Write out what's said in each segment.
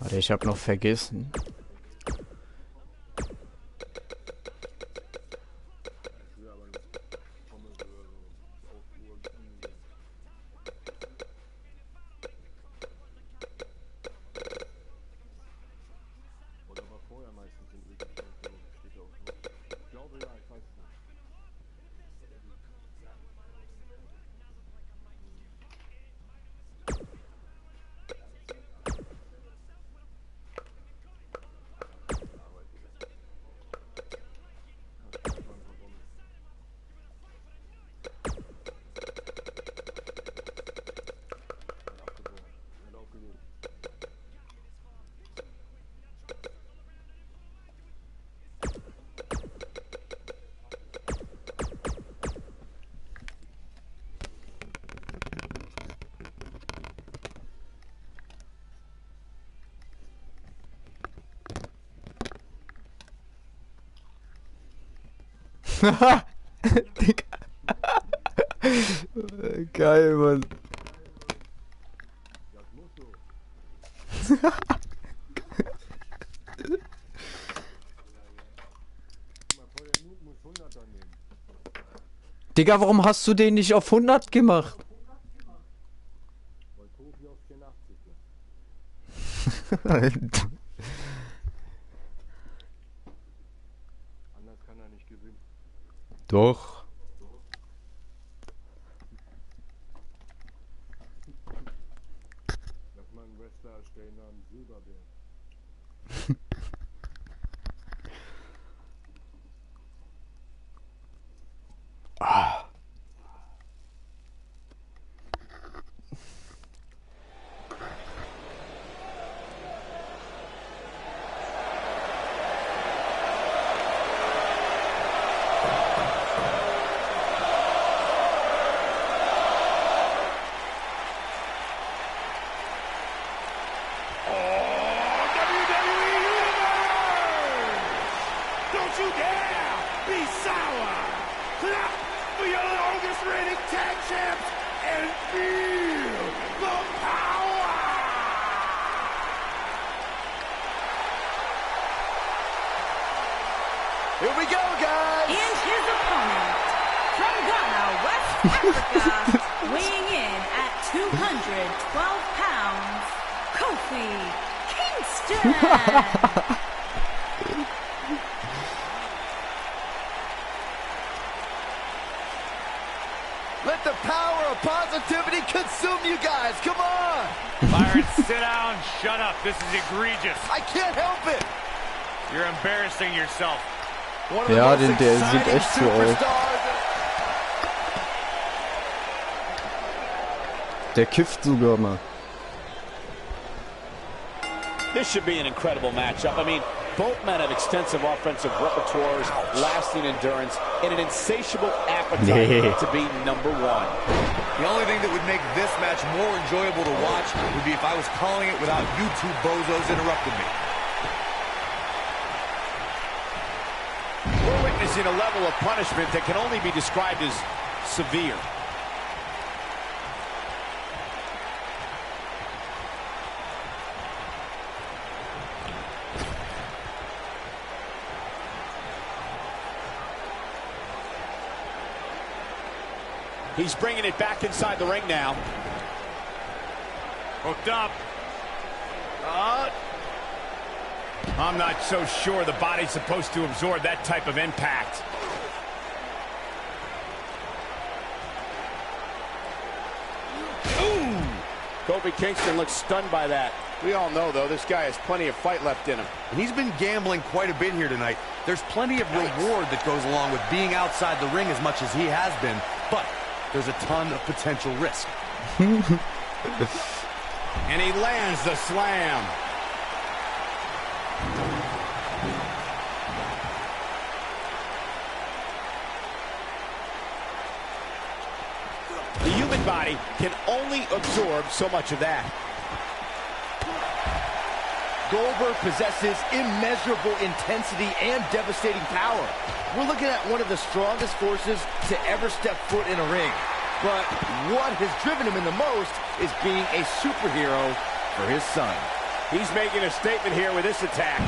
Warte, ich habe noch vergessen. Digga. Geil, Mann. Digga, warum hast du den nicht auf 100 gemacht? Doch. Lass mal einen Wrestler erstellen namens Silberbär. Ah. Here we go, guys! And his opponent, from Ghana, West Africa, weighing in at 212 pounds, Kofi Kingston! Let the power of positivity consume you guys, come on! Byron, sit down, shut up, this is egregious. I can't help it! You're embarrassing yourself. Ja, der sieht echt so aus. Der kifft sogar mal. This should be an incredible matchup. I mean, both men have extensive offensive repertoires, lasting endurance, and an insatiable appetite to be number one. The only thing that would make this match more enjoyable to watch would be if I was calling it without you two bozos interrupting me. We're witnessing a level of punishment that can only be described as severe. He's bringing it back inside the ring now. Hooked up. I'm not so sure the body's supposed to absorb that type of impact. Ooh! Kofi Kingston looks stunned by that. We all know, though, this guy has plenty of fight left in him. And he's been gambling quite a bit here tonight. There's plenty of reward that goes along with being outside the ring as much as he has been, but there's a ton of potential risk. And he lands the slam. The human body can only absorb so much of that. Goldberg possesses immeasurable intensity and devastating power. We're looking at one of the strongest forces to ever step foot in a ring. But what has driven him in the most is being a superhero for his son. He's making a statement here with this attack.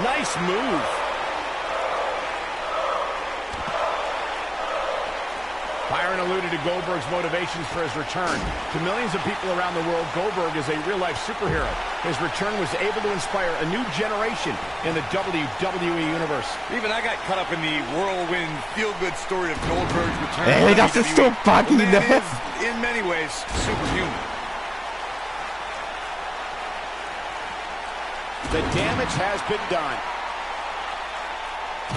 Nice move. Byron alluded to Goldberg's motivations for his return. To millions of people around the world, Goldberg is a real-life superhero. His return was able to inspire a new generation in the WWE Universe. Even I got caught up in the whirlwind, feel-good story of Goldberg's return. Ey, das ist so buggy, The man ne? is, in many ways, superhuman. The damage has been done.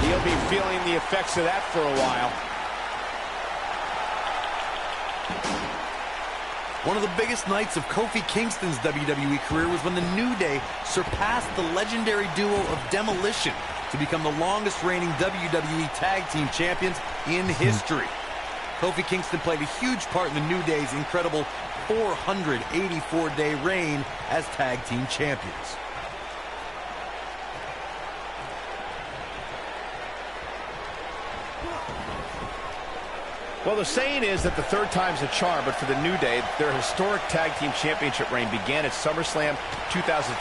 He'll be feeling the effects of that for a while. One of the biggest nights of Kofi Kingston's WWE career was when the New Day surpassed the legendary duo of Demolition to become the longest reigning WWE Tag Team Champions in history. Kofi Kingston played a huge part in the New Day's incredible 484-day reign as Tag Team Champions. Well, the saying is that the third time's a charm, but for the New Day, their historic Tag Team Championship reign began at SummerSlam 2015,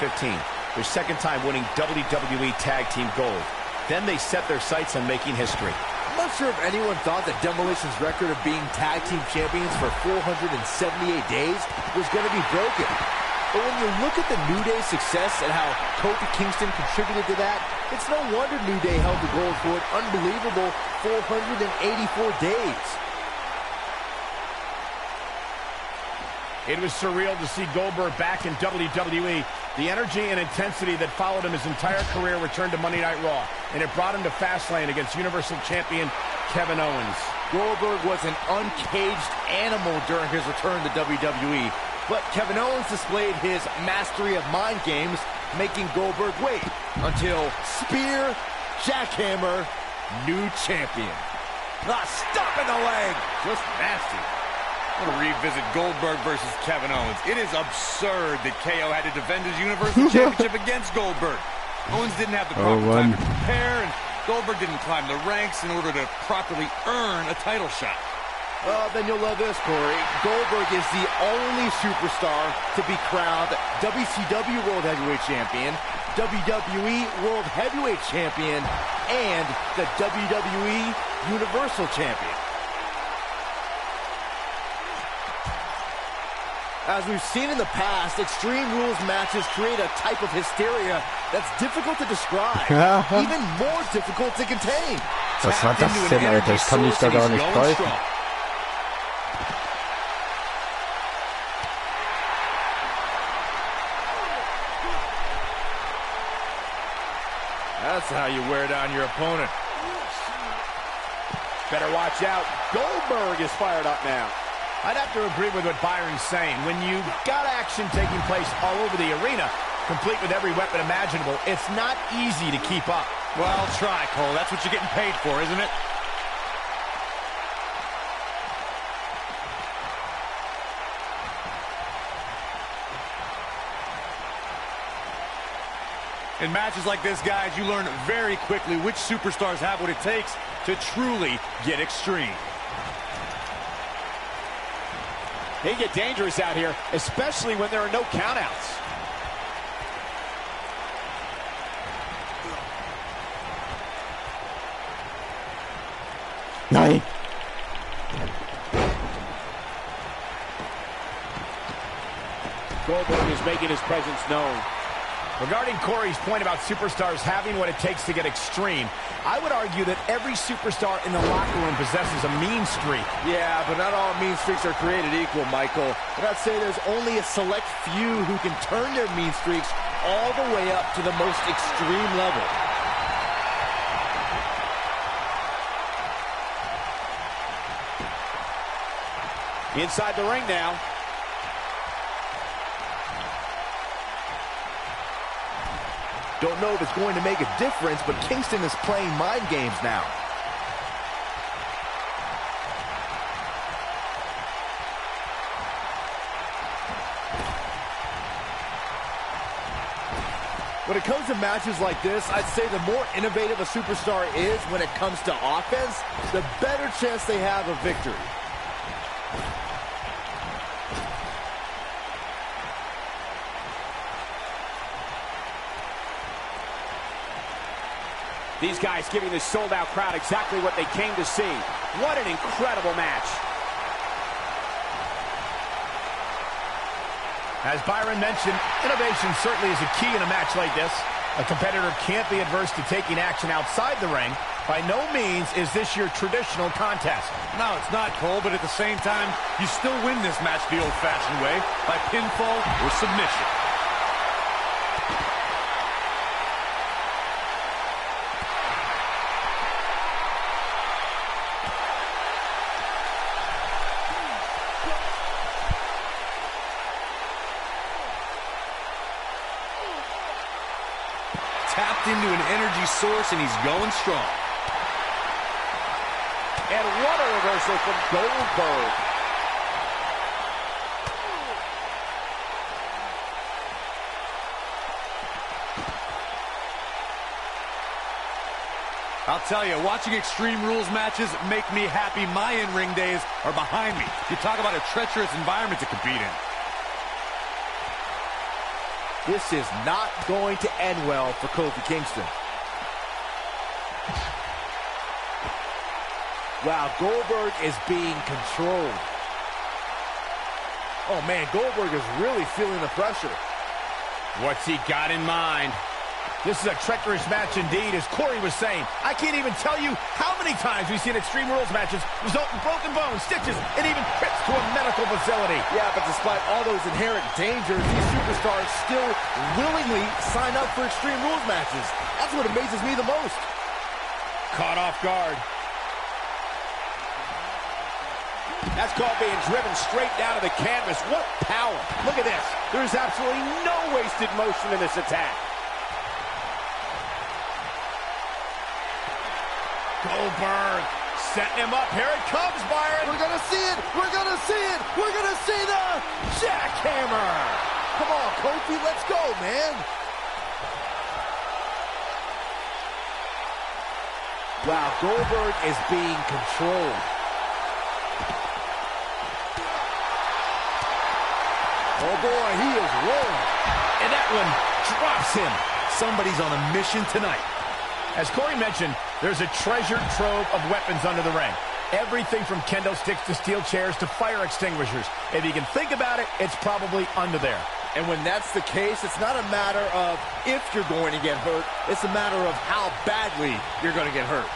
their second time winning WWE Tag Team Gold. Then they set their sights on making history. I'm not sure if anyone thought that Demolition's record of being Tag Team Champions for 478 days was going to be broken. But when you look at the New Day's success and how Kofi Kingston contributed to that, it's no wonder New Day held the gold for an unbelievable 484 days. It was surreal to see Goldberg back in WWE. The energy and intensity that followed him his entire career returned to Monday Night Raw, and it brought him to Fastlane against Universal Champion Kevin Owens. Goldberg was an uncaged animal during his return to WWE, but Kevin Owens displayed his mastery of mind games, making Goldberg wait until spear, jackhammer, new champion. Stop in the leg! Just nasty. I want to revisit Goldberg versus Kevin Owens. It is absurd that KO had to defend his Universal Championship against Goldberg. Owens didn't have the proper time to prepare, and Goldberg didn't climb the ranks in order to properly earn a title shot. Then you'll love this, Corey. Goldberg is the only superstar to be crowned WCW World Heavyweight Champion, WWE World Heavyweight Champion, and the WWE Universal Champion. As we've seen in the past, Extreme Rules matches create a type of hysteria that's difficult to describe, even more difficult to contain. Was war das denn, Alter? Ich kann mich da gar nicht greifen. That's how you wear down your opponent. Better watch out. Goldberg is fired up now. I'd have to agree with what Byron's saying. When you've got action taking place all over the arena, complete with every weapon imaginable, it's not easy to keep up. Well, try, Cole. That's what you're getting paid for, isn't it? In matches like this, guys, you learn very quickly which superstars have what it takes to truly get extreme. They get dangerous out here, especially when there are no countouts. Nein. Goldberg is making his presence known. Regarding Corey's point about superstars having what it takes to get extreme, I would argue that every superstar in the locker room possesses a mean streak. Yeah, but not all mean streaks are created equal, Michael. But I'd say there's only a select few who can turn their mean streaks all the way up to the most extreme level. Inside the ring now. Don't know if it's going to make a difference, but Kingston is playing mind games now. When it comes to matches like this, I'd say the more innovative a superstar is when it comes to offense, the better chance they have of victory. These guys giving this sold-out crowd exactly what they came to see. What an incredible match. As Byron mentioned, innovation certainly is a key in a match like this. A competitor can't be adverse to taking action outside the ring. By no means is this your traditional contest. No, it's not, Cole, but at the same time, you still win this match the old-fashioned way, by pinfall or submission. Tapped into an energy source, and he's going strong. And what a reversal from Goldberg. I'll tell you, watching Extreme Rules matches make me happy. My in-ring days are behind me. You talk about a treacherous environment to compete in. This is not going to end well for Kofi Kingston. Wow, Goldberg is being controlled. Oh man, Goldberg is really feeling the pressure. What's he got in mind? This is a treacherous match indeed, as Corey was saying. I can't even tell you how many times we've seen Extreme Rules matches result in broken bones, stitches, and even trips to a medical facility. Yeah, but despite all those inherent dangers, these superstars still willingly sign up for Extreme Rules matches. That's what amazes me the most. Caught off guard. That's called being driven straight down to the canvas. What power. Look at this. There's absolutely no wasted motion in this attack. Goldberg setting him up. Here it comes, Byron. We're going to see it. We're going to see it. We're going to see the jackhammer. Come on, Kofi, let's go, man. Wow, Goldberg is being controlled. Oh, boy, he is rolling. And that one drops him. Somebody's on a mission tonight. As Corey mentioned, there's a treasure trove of weapons under the ring. Everything from kendo sticks to steel chairs to fire extinguishers. If you can think about it, it's probably under there. And when that's the case, it's not a matter of if you're going to get hurt. It's a matter of how badly you're going to get hurt.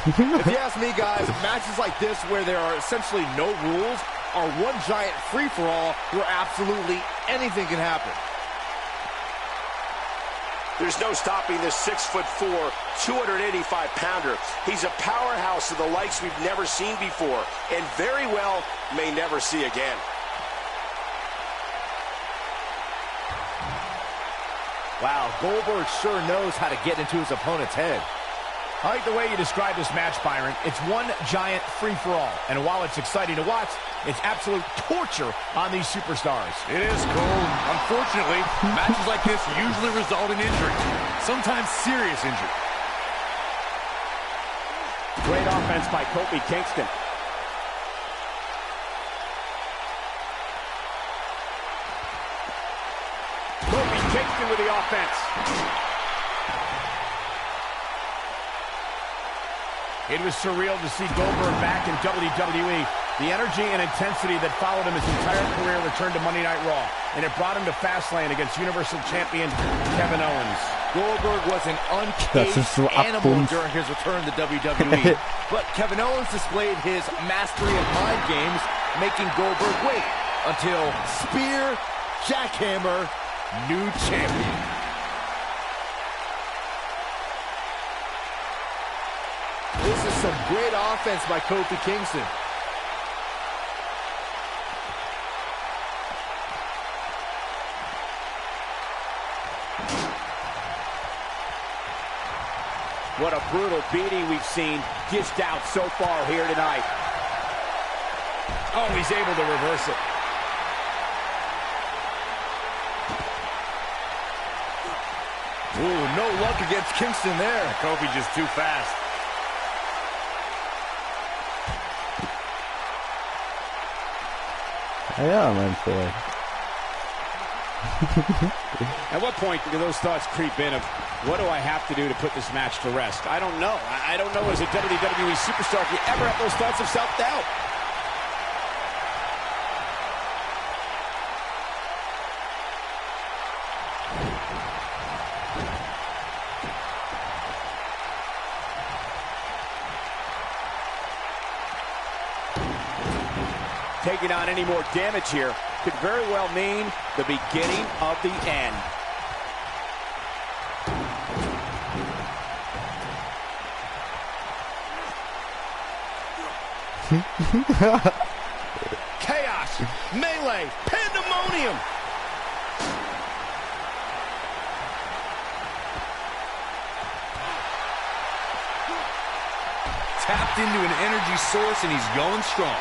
If you ask me, guys, matches like this where there are essentially no rules are one giant free-for-all where absolutely anything can happen. There's no stopping this 6'4", 285-pounder. He's a powerhouse of the likes we've never seen before, and very well may never see again. Wow, Goldberg sure knows how to get into his opponent's head. I like the way you describe this match, Byron. It's one giant free-for-all. And while it's exciting to watch, it's absolute torture on these superstars. It is, Cole. Unfortunately, matches like this usually result in injury, sometimes serious injury. Great offense by Kofi Kingston. Kofi Kingston with the offense. It was surreal to see Goldberg back in WWE. The energy and intensity that followed him his entire career returned to Monday Night Raw, and it brought him to Fastlane against Universal Champion Kevin Owens. Goldberg was an uncaged animal during his return to WWE, but Kevin Owens displayed his mastery of mind games, making Goldberg wait until spear, jackhammer, new champion. This is some great offense by Kofi Kingston. What a brutal beating we've seen dished out so far here tonight. Oh, he's able to reverse it. Ooh, no luck against Kingston there. Kofi just too fast. Ja, mein Freund. At what point do those thoughts creep in of, what do I have to do to put this match to rest? I don't know. I don't know as a WWE superstar if you ever have those thoughts of self-doubt. Taking on any more damage here could very well mean the beginning of the end. Chaos, melee, pandemonium. Tapped into an energy source, and he's going strong.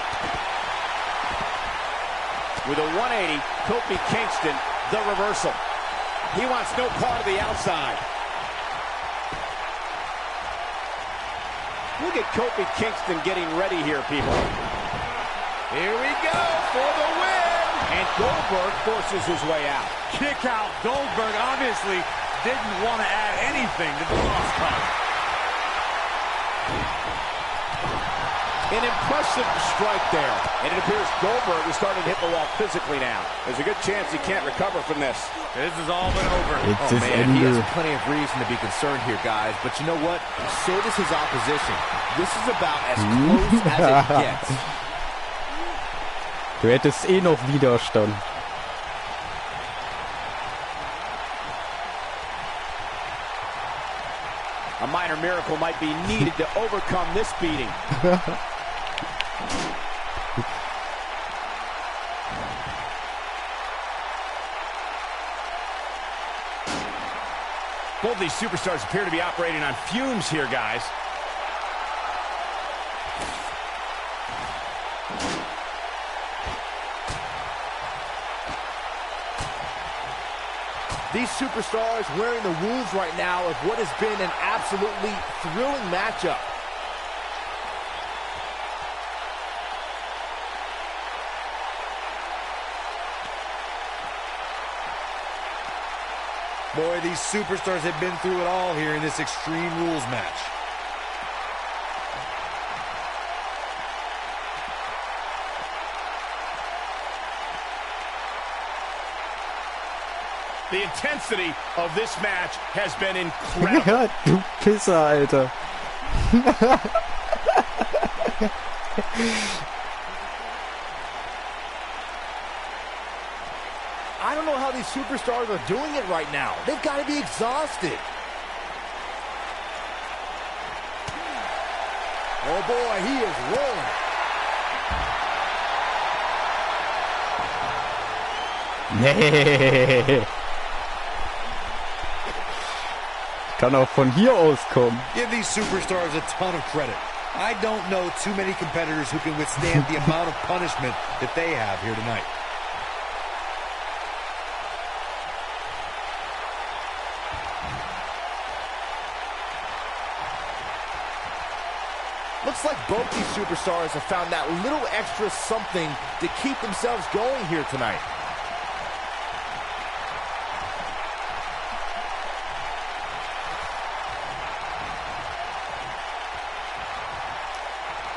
With a 180, Kofi Kingston, the reversal. He wants no part of the outside. Look at Kofi Kingston getting ready here, people. Here we go for the win. And Goldberg forces his way out. Kick out. Goldberg obviously didn't want to add anything to the loss column. An impressive strike there. And it appears Goldberg is starting to hit the wall physically now. There's a good chance he can't recover from this. This has all been over. It's Oh man, he has plenty of reason to be concerned here, guys. But you know what? So does his opposition. This is about as close as it gets. Du hättest eh noch Widerstand. A minor miracle might be needed to overcome this beating. Both these superstars appear to be operating on fumes here, guys. These superstars wearing the wounds right now of what has been an absolutely thrilling matchup. Boy, these superstars have been through it all here in this Extreme Rules match. The intensity of this match has been incredible. Ja, du Pisser, Alter. I don't know how these superstars are doing it right now. They've got to be exhausted. Oh boy, he is rolling. Nee. Kann auch von hier aus kommen. Give these superstars a ton of credit. I don't know too many competitors who can withstand the amount of punishment that they have here tonight. Looks like both these superstars have found that little extra something to keep themselves going here tonight.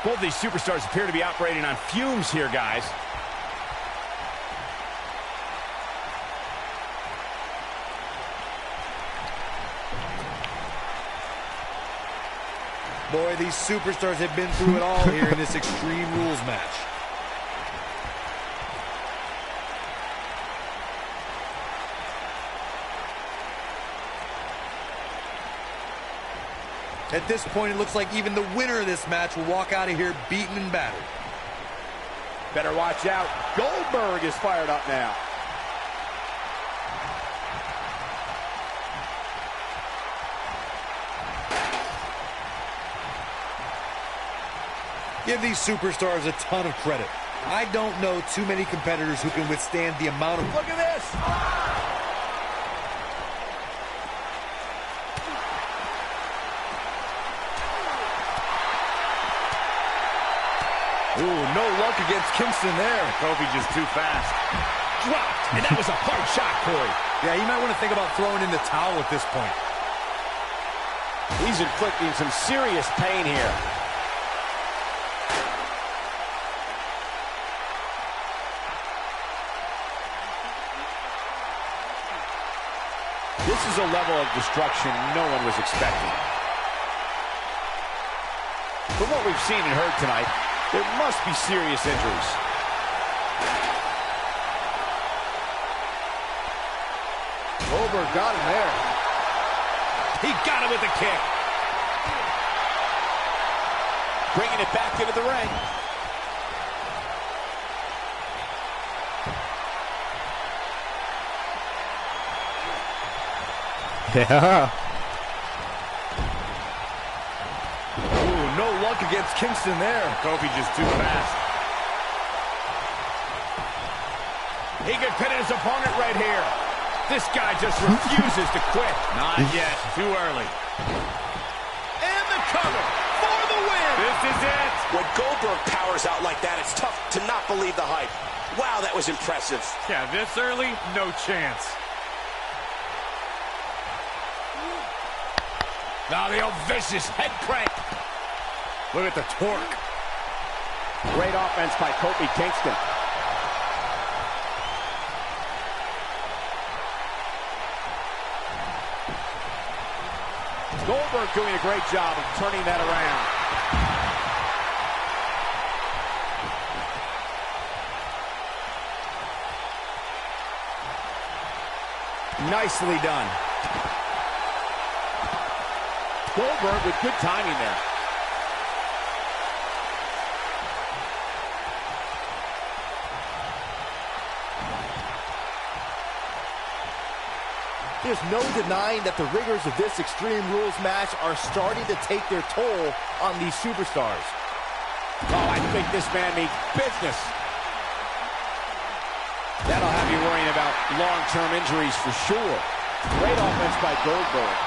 Both these superstars appear to be operating on fumes here, guys. Boy, these superstars have been through it all here in this Extreme Rules match. At this point, it looks like even the winner of this match will walk out of here beaten and battered. Better watch out. Goldberg is fired up now. Give these superstars a ton of credit. I don't know too many competitors who can withstand the amount of... Look at this! Ooh, no luck against Kingston there. Kofi just too fast. Dropped, and that was a hard shot, Corey. Yeah, you might want to think about throwing in the towel at this point. He's inflicting some serious pain here. This is a level of destruction no one was expecting. From what we've seen and heard tonight, there must be serious injuries. Goldberg got him there. He got him with the kick. Bringing it back into the ring. Yeah. Ooh, no luck against Kingston there. Kofi just too fast. He could pin his opponent right here. This guy just refuses to quit. Not yet. Too early. And the cover for the win. This is it. When Goldberg powers out like that, it's tough to not believe the hype. Wow, that was impressive. Yeah, this early, no chance. Now the old vicious head crank. Look at the torque. Great offense by Kofi Kingston. Goldberg doing a great job of turning that around. Nicely done. Goldberg with good timing there. There's no denying that the rigors of this Extreme Rules match are starting to take their toll on these superstars. Oh, I think this man means business. That'll have you worrying about long-term injuries for sure. Great offense by Goldberg.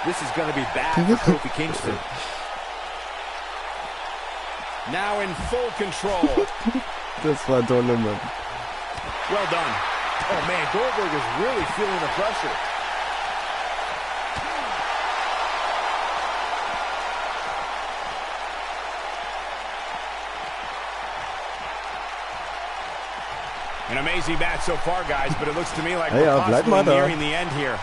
This is going to be bad for Kofi Kingston. Now in full control. Das war dolle, Mann. Well done. Oh, man, Goldberg is really feeling the pressure. An amazing match so far, guys, but it looks to me like Hey, we're bleib mal possibly da. nearing the end here.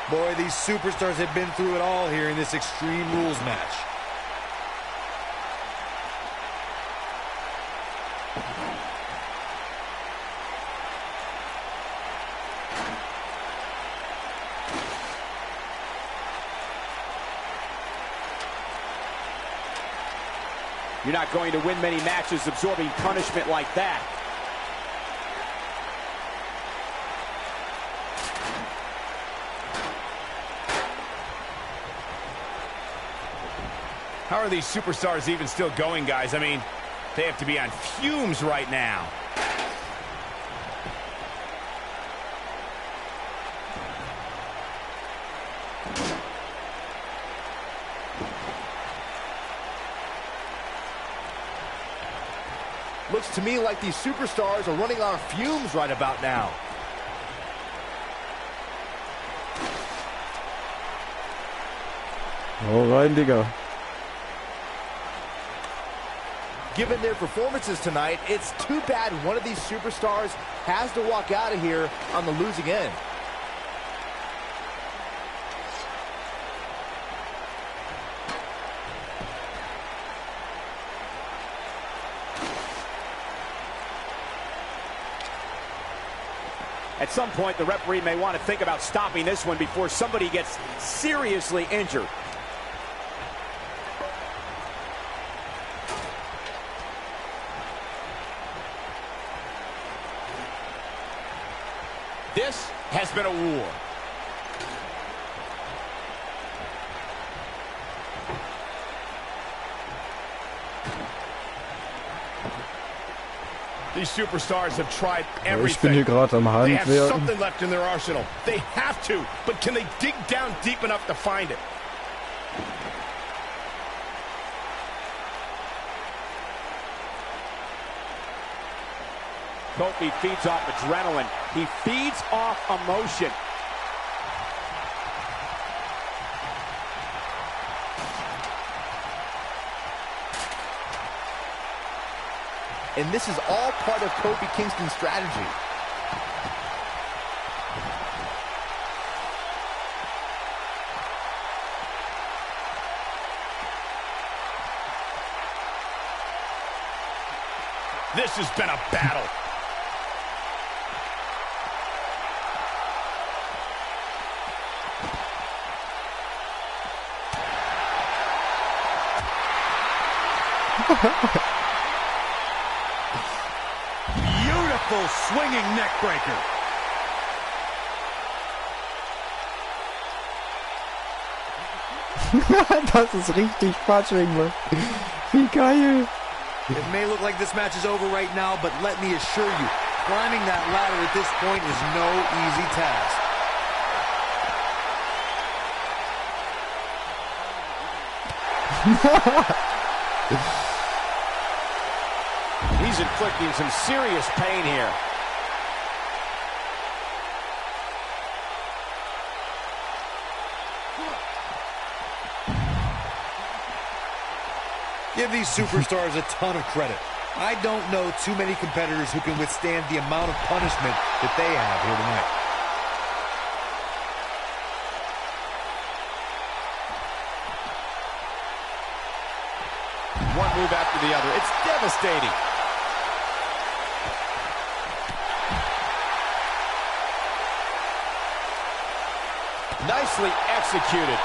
Boy, these superstars have been through it all here in this Extreme Rules match. You're not going to win many matches absorbing punishment like that. How are these superstars even still going, guys? I mean, they have to be on fumes right now. Looks to me like these superstars are running on fumes right about now. Hau rein, Digga. Given their performances tonight, it's too bad one of these superstars has to walk out of here on the losing end. At some point, the referee may want to think about stopping this one before somebody gets seriously injured. This has been a war. These superstars have tried everything. Ich bin hier gerade am They have Handwerken. something left in their arsenal. They have to, but can they dig down deep enough to find it? Kofi feeds off adrenaline. He feeds off emotion. And this is all part of Kofi Kingston's strategy. This has been a battle. Beautiful swinging neck breaker. Das ist richtig Quatsching, Mann. Wie geil. It may look like this match is over right now, but let me assure you, climbing that ladder at this point is no easy task. He's inflicting some serious pain here. Give these superstars a ton of credit. I don't know too many competitors who can withstand the amount of punishment that they have here tonight. One move after the other. It's devastating. Nicely executed.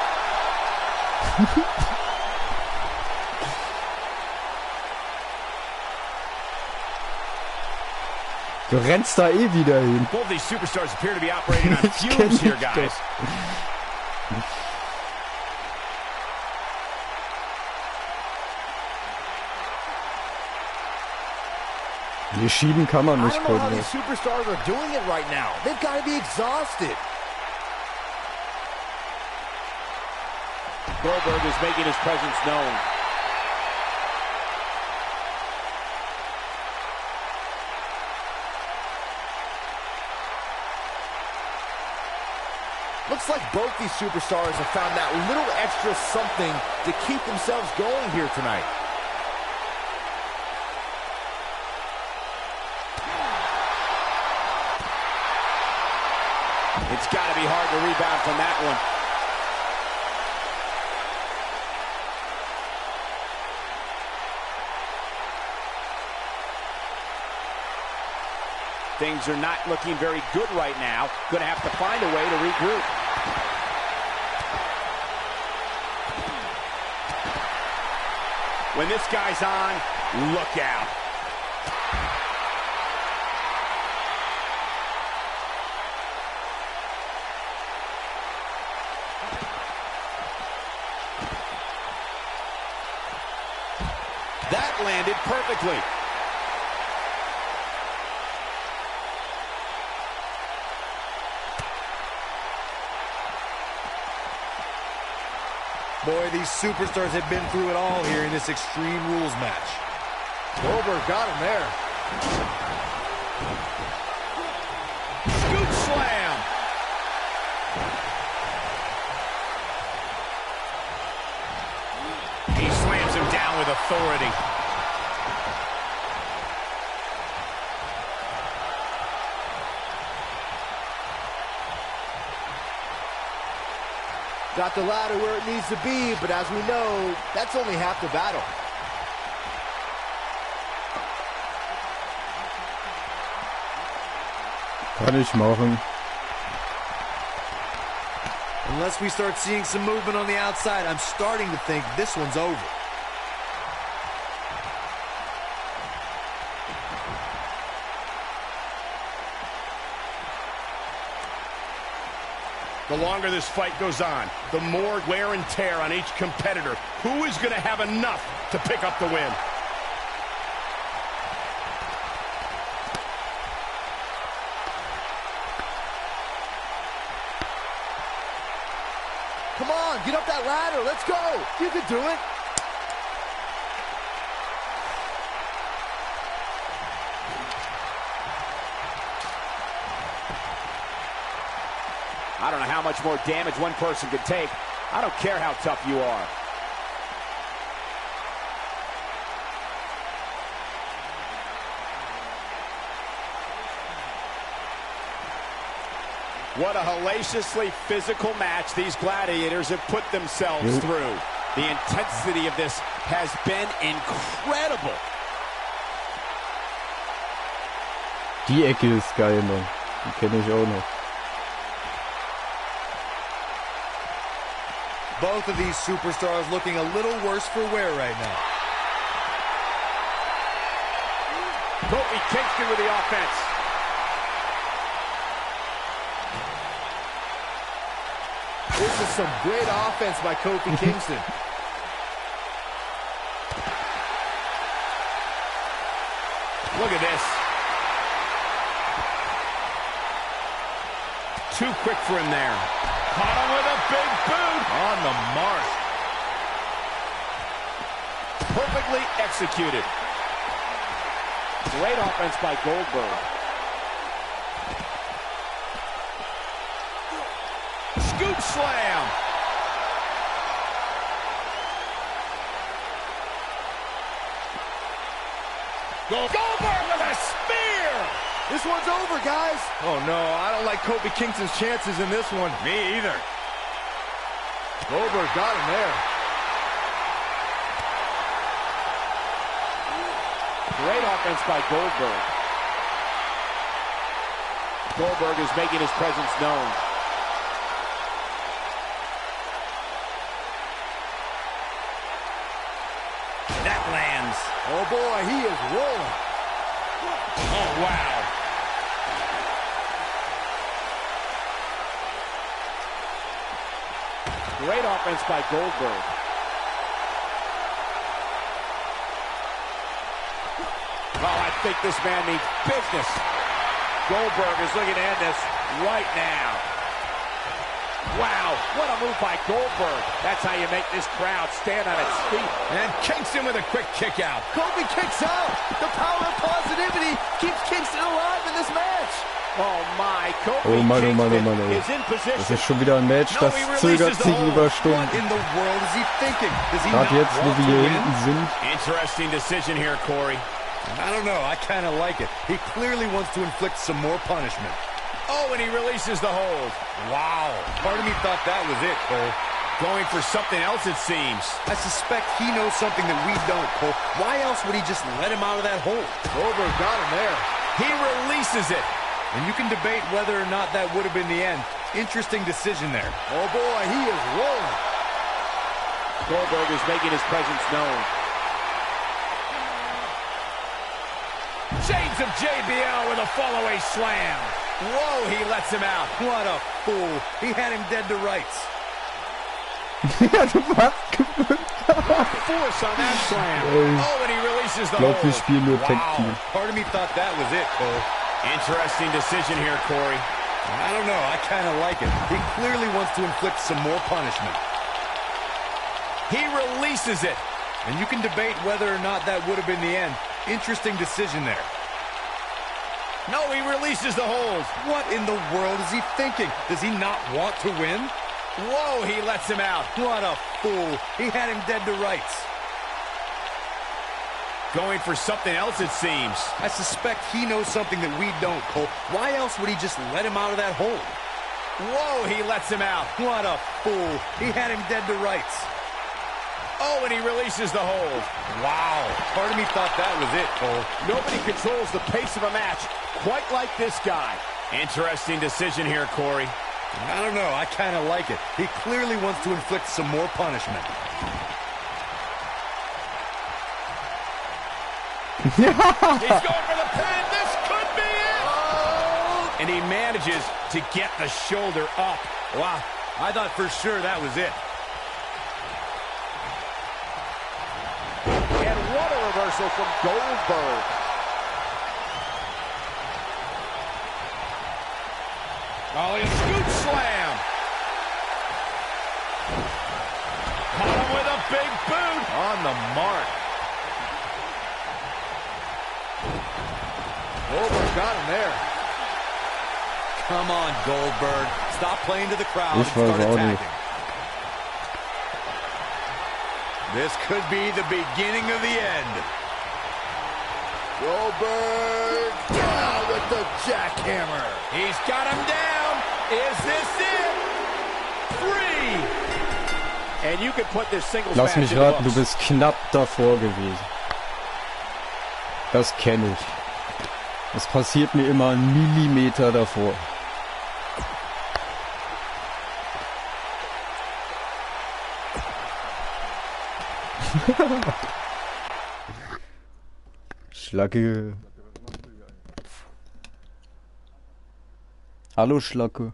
Du rennst da eh wieder hin. Both these superstars appear to be operating on fumes here, guys. Die schieben kann man I nicht, don't know how Cody. these superstars are doing it right now. They've got to be exhausted. Goldberg is making his presence known. Looks like both these superstars have found that little extra something to keep themselves going here tonight. It's got to be hard to rebound from that one. Things are not looking very good right now. Going to have to find a way to regroup. When this guy's on, look out. That landed perfectly. Boy, these superstars have been through it all here in this Extreme Rules match. Goldberg got him there. Scoop slam. He slams him down with authority. Got the ladder where it needs to be, but as we know, that's only half the battle. Kann ich machen. Unless we start seeing some movement on the outside, I'm starting to think this one's over. The longer this fight goes on, the more wear and tear on each competitor. Who is going to have enough to pick up the win? Come on, get up that ladder. Let's go. You can do it. I don't know how much more damage one person could take. I don't care how tough you are. What a hellaciously physical match these gladiators have put themselves through. The intensity of this has been incredible. Die Ecke ist geil, Mann. Die kenne ich auch noch. Both of these superstars looking a little worse for wear right now. Kofi Kingston with the offense. This is some great offense by Kofi Kingston. Look at this. Too quick for him there. Caught him with a big boot. On the mark. Perfectly executed. Great offense by Goldberg. Scoop slam. Goldberg with a spear. This one's over, guys. Oh, no, I don't like Kofi Kingston's chances in this one. Me either. Goldberg got him there. Great offense by Goldberg. Goldberg is making his presence known. That lands. Oh, boy, he is rolling. Oh, wow. Great offense by Goldberg. Oh, I think this man means business. Goldberg is looking to end this right now. Wow, what a move by Goldberg. That's how you make this crowd stand on its feet. And Kingston with a quick kick out. Kofi kicks out. The power of positivity keeps Kingston alive in this match. Oh my, Kofi Oh Mann, oh Mann, oh Kingston Mann, ey. is in position. Das ist schon wieder ein Match, das zögert sich über Stunden. What in the world is he thinking? Does he Gerade not jetzt, wo want wir to hier win? hinten sind. Interesting decision here, Corey. I don't know. I kind of like it. He clearly wants to inflict some more punishment. Oh, and he releases the hold. Wow. Part of me thought that was it, Cole. Going for something else, it seems. I suspect he knows something that we don't, Cole. Why else would he just let him out of that hole? Goldberg got him there. He releases it. And you can debate whether or not that would have been the end. Interesting decision there. Oh, boy, he is rolling. Goldberg is making his presence known. Shades of JBL with a fallaway slam. Whoa, he lets him out. What a fool. He had him dead to rights. Ja, du warst gewöhnt. Force on that slam. Oh, and he releases the Ich glaube, wir hold. spielen nur Tag Team. Part of me thought that was it, Cole. Interesting decision here, Corey. I don't know. I kind of like it. He clearly wants to inflict some more punishment. He releases it. And you can debate whether or not that would have been the end. Interesting decision there. No, he releases the hold. What in the world is he thinking? Does he not want to win? Whoa, he lets him out. What a fool. He had him dead to rights. Going for something else, it seems. I suspect he knows something that we don't, Cole. Why else would he just let him out of that hole? Whoa, he lets him out. What a fool. He had him dead to rights. Oh, and he releases the hold. Wow. Part of me thought that was it, Cole. Nobody controls the pace of a match quite like this guy. Interesting decision here, Corey. I don't know. I kind of like it. He clearly wants to inflict some more punishment. He's going for the pin. This could be it. Oh. And he manages to get the shoulder up. Wow. I thought for sure that was it. And what a reversal from Goldberg. Oh, a scoop slam. Caught him with a big boot. On the mark. Goldberg got him there. Come on, Goldberg. Stop playing to the crowd and Ich weiß start auch attacking. nicht. This could be the beginning of the end. Goldberg down with the jackhammer. He's got him down. Is this it? 3. And you can put this singles Lass match mich in the raten, du books. bist knapp davor gewesen. Das kenne ich. Das passiert mir immer einen Millimeter davor. Schlacke. Hallo Schlacke.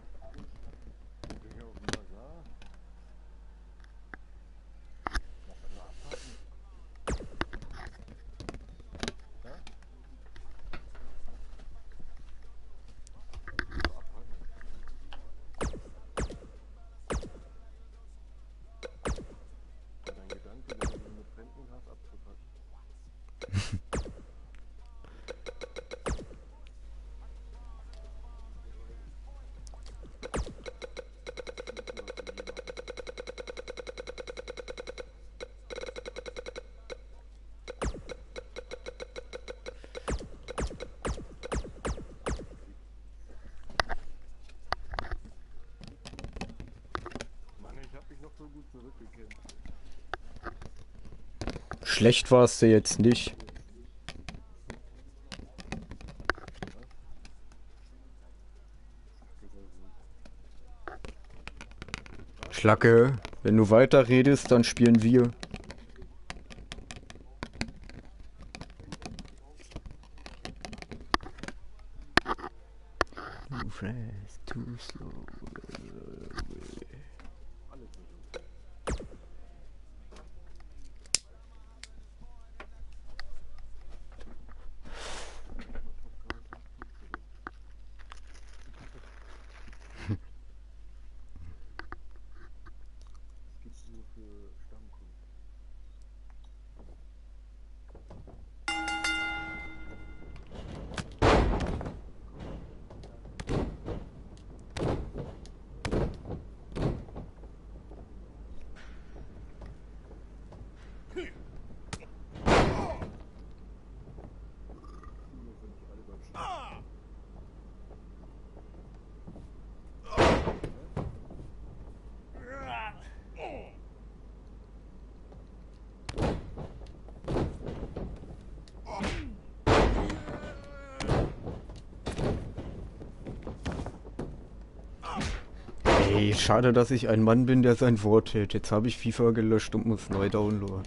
Schlecht warst du jetzt nicht. Schlacke, wenn du weiter redest, dann spielen wir. Too fast, too slow. Ey, schade, dass ich ein Mann bin, der sein Wort hält. Jetzt habe ich FIFA gelöscht und muss neu downloaden.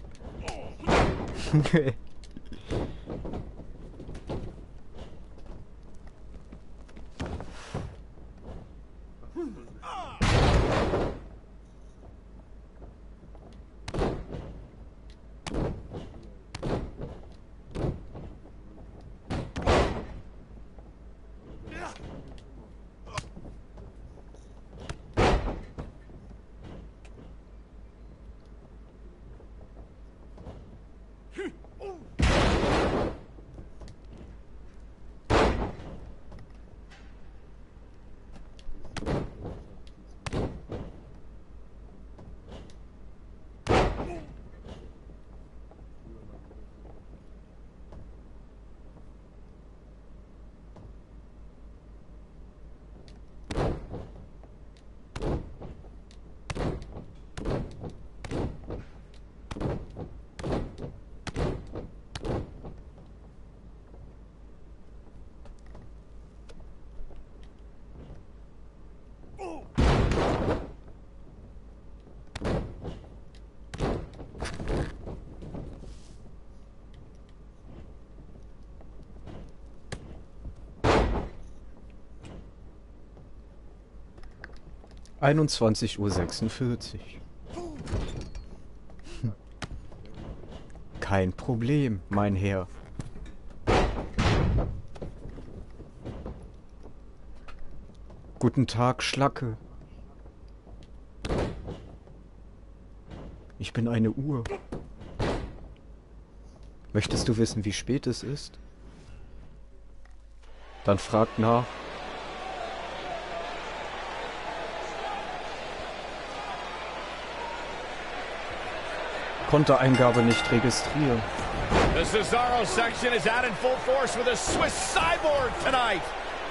21:46 Uhr. Kein Problem, mein Herr. Guten Tag, Schlacke. Ich bin eine Uhr. Möchtest du wissen, wie spät es ist? Dann frag nach. Kontoeingabe nicht registrieren. The Cesaro section is out in full force with a Swiss cyborg tonight.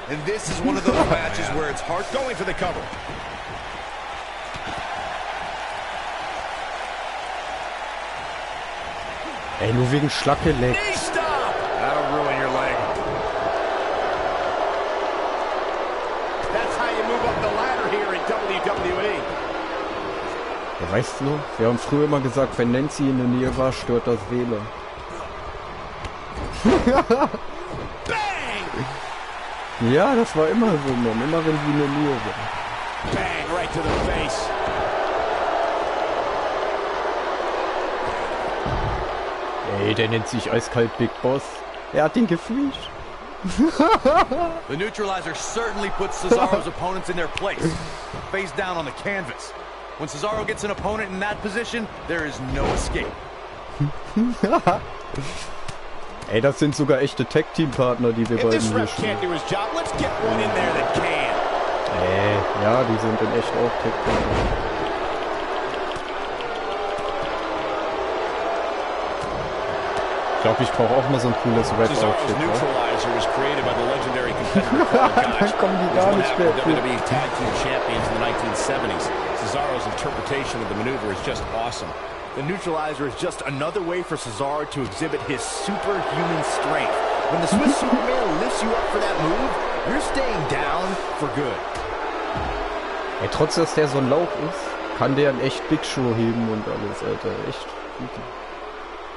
And this is one of those matches where it's hard going for the cover. Ey, nur wegen Schlacke leckt. Knee stop. That'll ruin your leg. That's how you move up the ladder here in WWE. Ja, weißt du, wir haben früher immer gesagt, wenn Nancy in der Nähe war, stört das WLAN. Bang! Ja, das war immer so, Mann. Immer wenn sie in der Nähe war. Bang, right to the face. Ey, der nennt sich eiskalt Big Boss. Er hat ihn gefreakt. The neutralizer certainly puts Cesaro's opponents in their place. Face down on the canvas. When Cesaro gets an opponent in that position, there is no escape. Ey, das sind sogar echte Tag-Team-Partner, die wir beiden hier spielen. Ja, die sind in echt auch Tag-Team-Partner. Ich glaube, ich brauche auch mal so ein cooles Red-Outfit. Dann kommen die gar nicht mehr. WWE Tag Team Champions in the 1970s. Cesaro's interpretation of the maneuver is just awesome. The neutralizer is just another way for Cesaro to exhibit his superhuman strength. When the Swiss Superman lifts you up for that move, you're staying down for good. Ey, trotz dass der so ein Lauch ist, kann der einen echt Big Show heben und alles, Alter. Echt gut.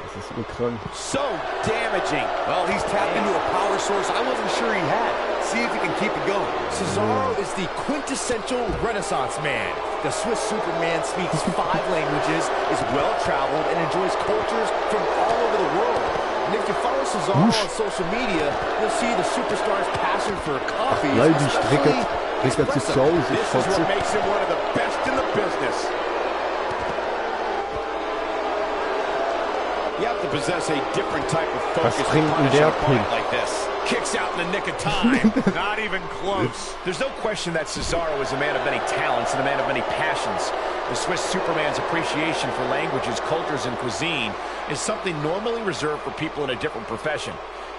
Das ist urkrank. So damaging. Well, he's tapped into a power source I wasn't sure he had. See if he can keep it going. Cesaro is the quintessential Renaissance man. The Swiss Superman speaks 5 languages, is well-traveled, and enjoys cultures from all over the world. And if you follow Cesaro on social media, you'll see the superstar's passion for coffee. This is what makes him one of the best in the business. You have to possess a different type of focus to punish an opponent like this. Kicks out in the nick of time. Not even close. There's no question that Cesaro is a man of many talents and a man of many passions. The Swiss Superman's appreciation for languages, cultures, and cuisine is something normally reserved for people in a different profession.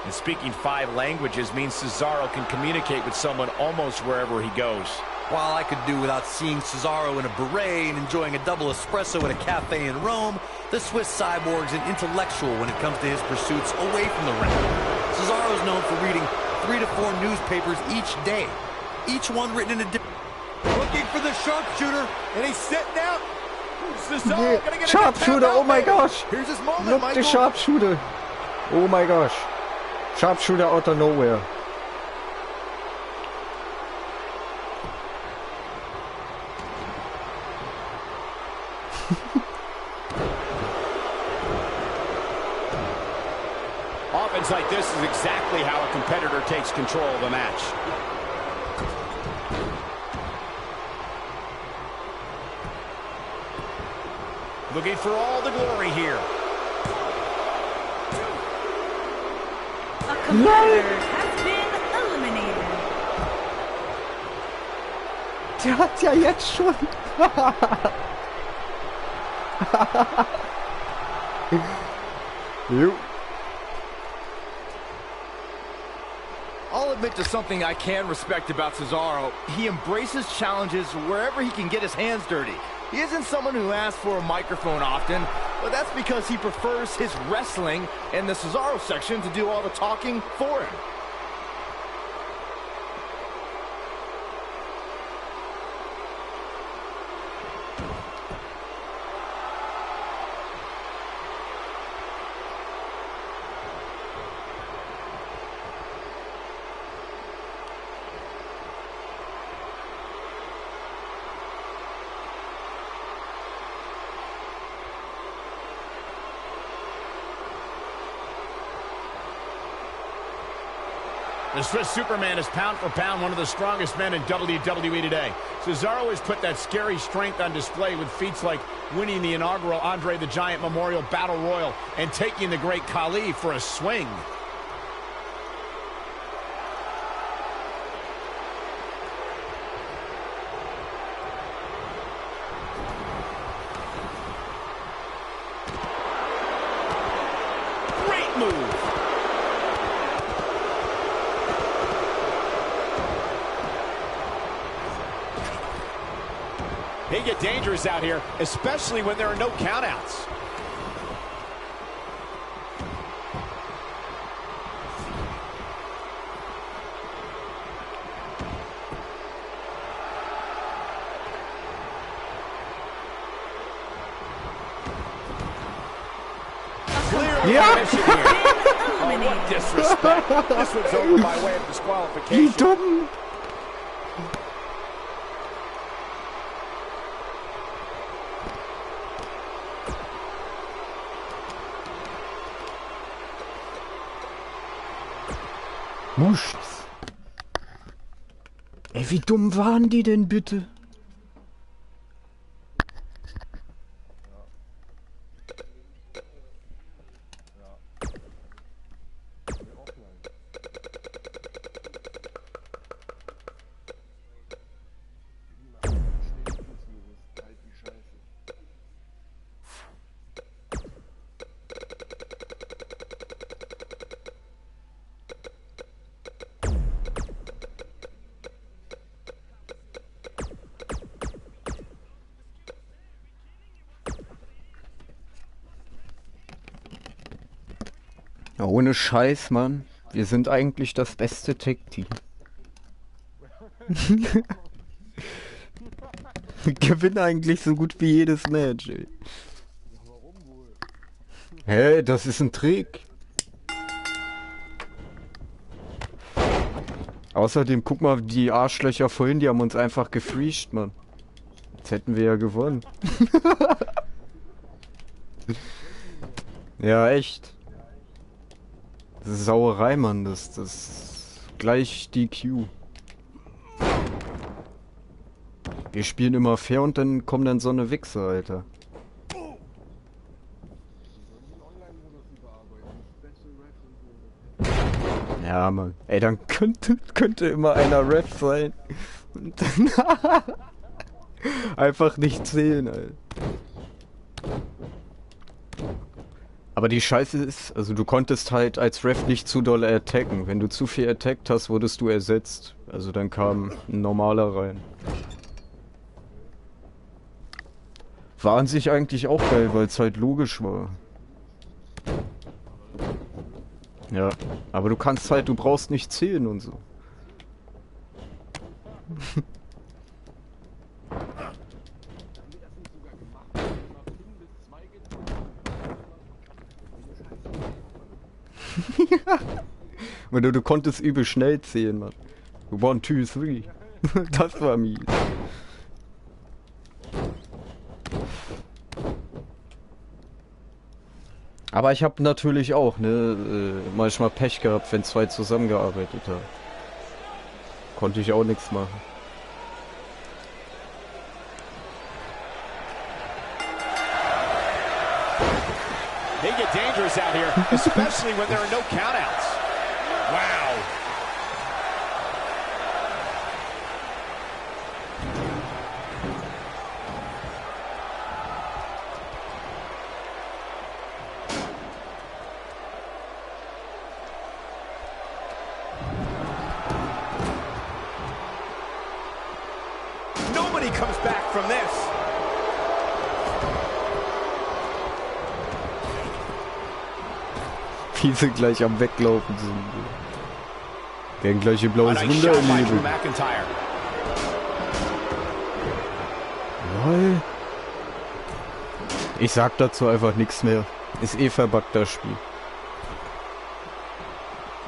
And speaking 5 languages means Cesaro can communicate with someone almost wherever he goes. While I could do without seeing Cesaro in a beret and enjoying a double espresso at a cafe in Rome, the Swiss cyborg's an intellectual when it comes to his pursuits away from the ring. Cesaro's known for reading 3 to 4 newspapers each day, each one written in a different... Looking for the sharpshooter, and he's sitting out. Cesaro gonna get Sharpshooter, oh my gosh! Here's his moment, Look, Michael. the sharpshooter! Oh my gosh! Sharpshooter out of nowhere. Offense like this is exactly how a competitor takes control of a match. Looking for all the glory here. A competitor has been eliminated. Der hat ja jetzt schon. Jo. I'll admit to something I can respect about Cesaro. He embraces challenges wherever he can get his hands dirty. He isn't someone who asks for a microphone often, but that's because he prefers his wrestling and the Cesaro section to do all the talking for him. The Swiss Superman is pound for pound one of the strongest men in WWE today. Cesaro has put that scary strength on display with feats like winning the inaugural Andre the Giant Memorial Battle Royal and taking the great Khali for a swing. Great move. They get dangerous out here, especially when there are no countouts. Yeah. Oh, what disrespect. This one's over by way of disqualification. Wie dumm! Muschs. Ey, wie dumm waren die denn bitte? Ja, ohne Scheiß, Mann. Wir sind eigentlich das beste Tech-Team. Wir gewinnen eigentlich so gut wie jedes Match, ey. Hä, das ist ein Trick. Außerdem, guck mal, die Arschlöcher vorhin, die haben uns einfach gefreesht, Mann. Jetzt hätten wir ja gewonnen. Ja, echt. Das ist Sauerei, Mann. Das ist gleich DQ. Wir spielen immer fair und dann kommen dann so eine Wichse, Alter. Ja, Mann. Ey, dann könnte immer einer Ref sein. Und dann einfach nicht zählen, Alter. Aber die Scheiße ist, also du konntest halt als Ref nicht zu doll attacken. Wenn du zu viel attackt hast, wurdest du ersetzt. Also dann kam ein normaler rein. War an sich eigentlich auch geil, weil es halt logisch war. Ja, aber du kannst halt, du brauchst nicht zählen und so. Und du konntest übel schnell zählen, Mann. 1, 2, 3. Das war mies. Aber ich habe natürlich auch, manchmal Pech gehabt, wenn zwei zusammengearbeitet haben. Konnte ich auch nichts machen. They get dangerous out here, especially when there are no countouts. Wow. Nobody comes back from this. Wie sie gleich am Weglaufen sind. Werden gleich ein blaues Wunder erleben. Lol. Ich sag dazu einfach nichts mehr. Ist eh verbuggt, das Spiel.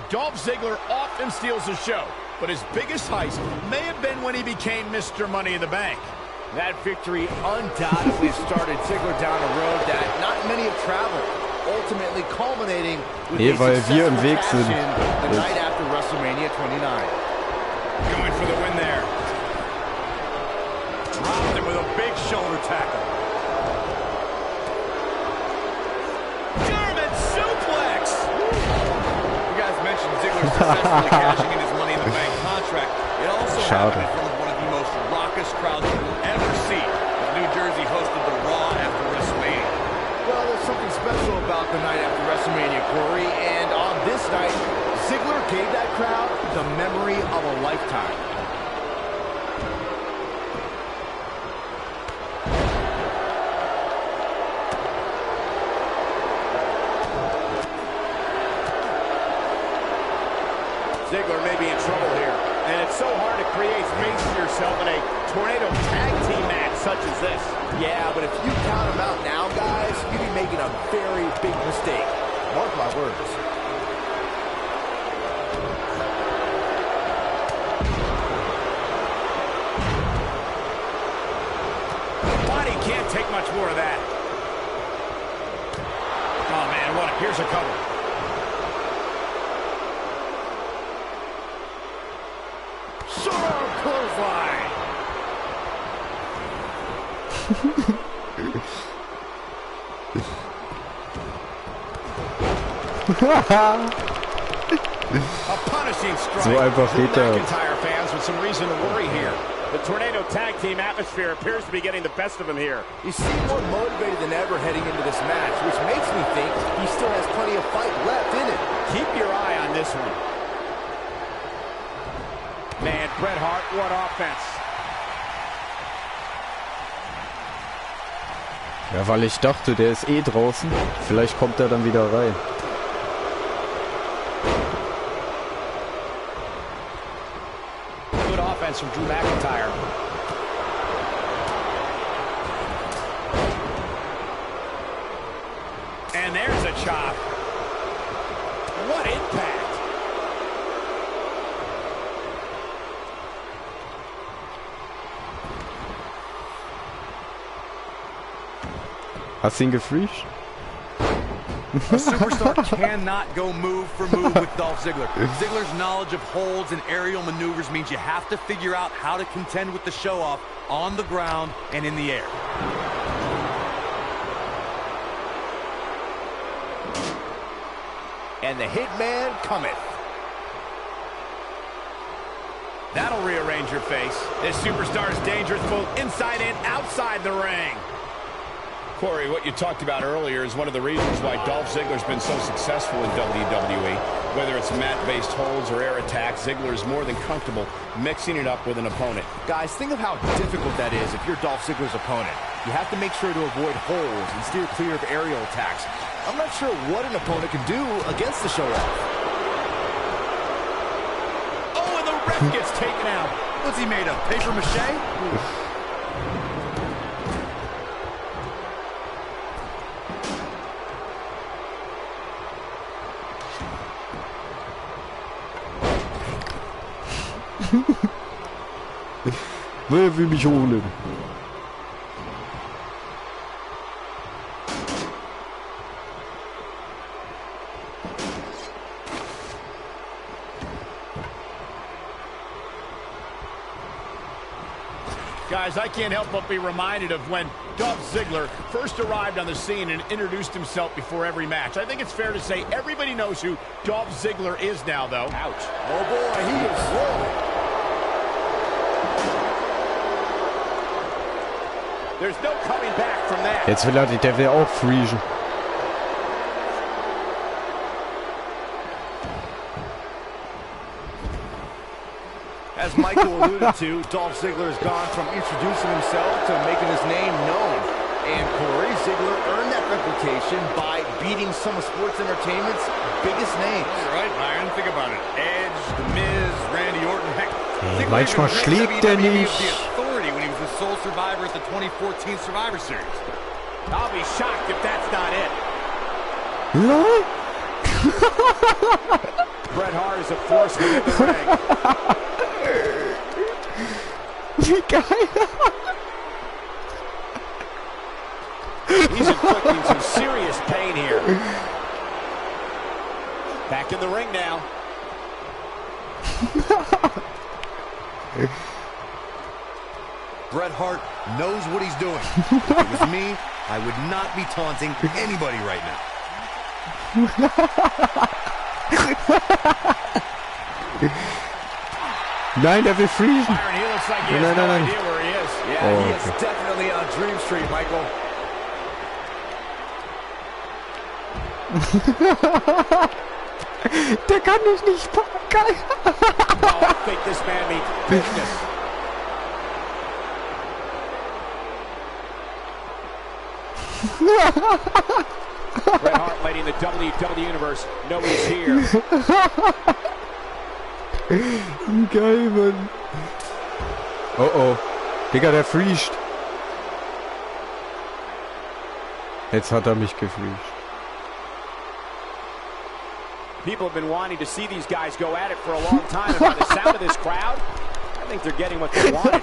Dolph Ziggler often steals the show, but his biggest heist may have been when he became Mr. Money in the Bank. That victory undoubtedly started Ziggler down a road that not many have traveled. ultimately culminating with Nee, a weil wir im successful Weg cash sind. in the night after WrestleMania 29. Going for the win there. Dropped him with a big shoulder tackle. German suplex! You guys mentioned Ziggler successfully cashing in his Money in the Bank contract. It also happened in front of one of the most raucous crowds you will ever see as New Jersey hosted the Raw after WrestleMania. Well, there's something special about the night after WrestleMania, Corey, and on this night, Ziggler gave that crowd the memory of a lifetime. Ziggler may be in trouble here, and it's so hard to create space for yourself in a tornado tag team match such as this. Yeah, but if you count him out now, guys, you'd be making a very big mistake. Mark my words. Body can't take much more of that. Oh, man, what? Here's a cover. Sure, clothesline. A punishing strike. So einfach geht er. McIntyre fans with some reason to worry here. The tornado tag team atmosphere appears to be getting the best of him here. He seemed more motivated than ever heading into this match, which makes me think he still has plenty of fight left in it. Keep your eye on this one. Man, Bret Hart, what offense. Ja, weil ich dachte, der ist eh draußen. Vielleicht kommt er dann wieder rein. Good offense from Drew McIntyre. And there's a chop. What impact. Hast du ihn gefreakt? A superstar cannot go move for move with Dolph Ziggler. Ziggler's knowledge of holds and aerial maneuvers means you have to figure out how to contend with the show-off on the ground and in the air. And the hitman cometh. That'll rearrange your face. This superstar is dangerous both inside and outside the ring. Corey, what you talked about earlier is one of the reasons why Dolph Ziggler's been so successful in WWE. Whether it's mat-based holds or air attacks, Ziggler is more than comfortable mixing it up with an opponent. Guys, think of how difficult that is if you're Dolph Ziggler's opponent. You have to make sure to avoid holds and steer clear of aerial attacks. I'm not sure what an opponent can do against the show-off. Oh, and the ref gets taken out. What's he made of? Paper mache? Wer will mich holen? Guys, I can't help but be reminded of when Dolph Ziggler first arrived on the scene and introduced himself before every match. I think it's fair to say everybody knows who Dolph Ziggler is now, though. Ouch. Oh boy, he is rolling. There's no coming back from that. Jetzt will er, der will auch freezen. As Michael alluded to, Dolph Ziggler has gone from introducing himself to making his name known. And Corey, Ziggler earned that reputation by beating some of sports entertainment's biggest names. You're right, Byron. Think about it. Edge, The Miz, Randy Orton, heck. Hey, manchmal schlägt er nicht. The Authority when he was the sole survivor at the 2014 Survivor Series. I'll be shocked if that's not it. LOL? Bret Hart is a force within the ring. Wie geil! He's inflicting some serious pain here. Back in the ring now. Bret Hart knows what he's doing. If it was me, I would not be taunting anybody right now. Nein, der will freezen. Byron, he looks like he has no idea where he is. Yeah, he is definitely on Dream Street, Michael. Der kann dich nicht packen. Oh, I think this man means business. Bret Hart letting the WWE Universe know he's here. Geil, Mann. Oh oh. Digga, der freest. Jetzt hat er mich gefreest. People have been wanting to see these guys go at it for a long time, and by the sound of this crowd, I think they're getting what they wanted.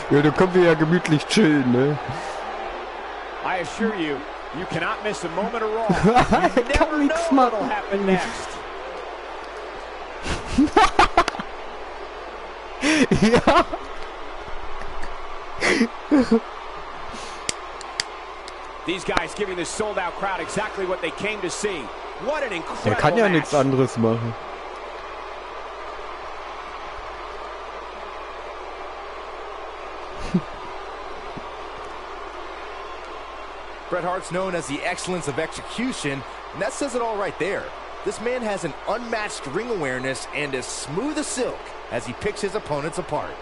Ja, da können wir ja gemütlich chillen, ne? I assure you, you cannot miss a moment of Raw. You never know what'll happen next. Ja. These guys giving this sold-out crowd exactly what they came to see. What an incredible Der kann ja match. nichts anderes machen. Bret Hart's known as the excellence of execution, and that says it all right there. This man has an unmatched ring awareness and is smooth as silk as he picks his opponents apart.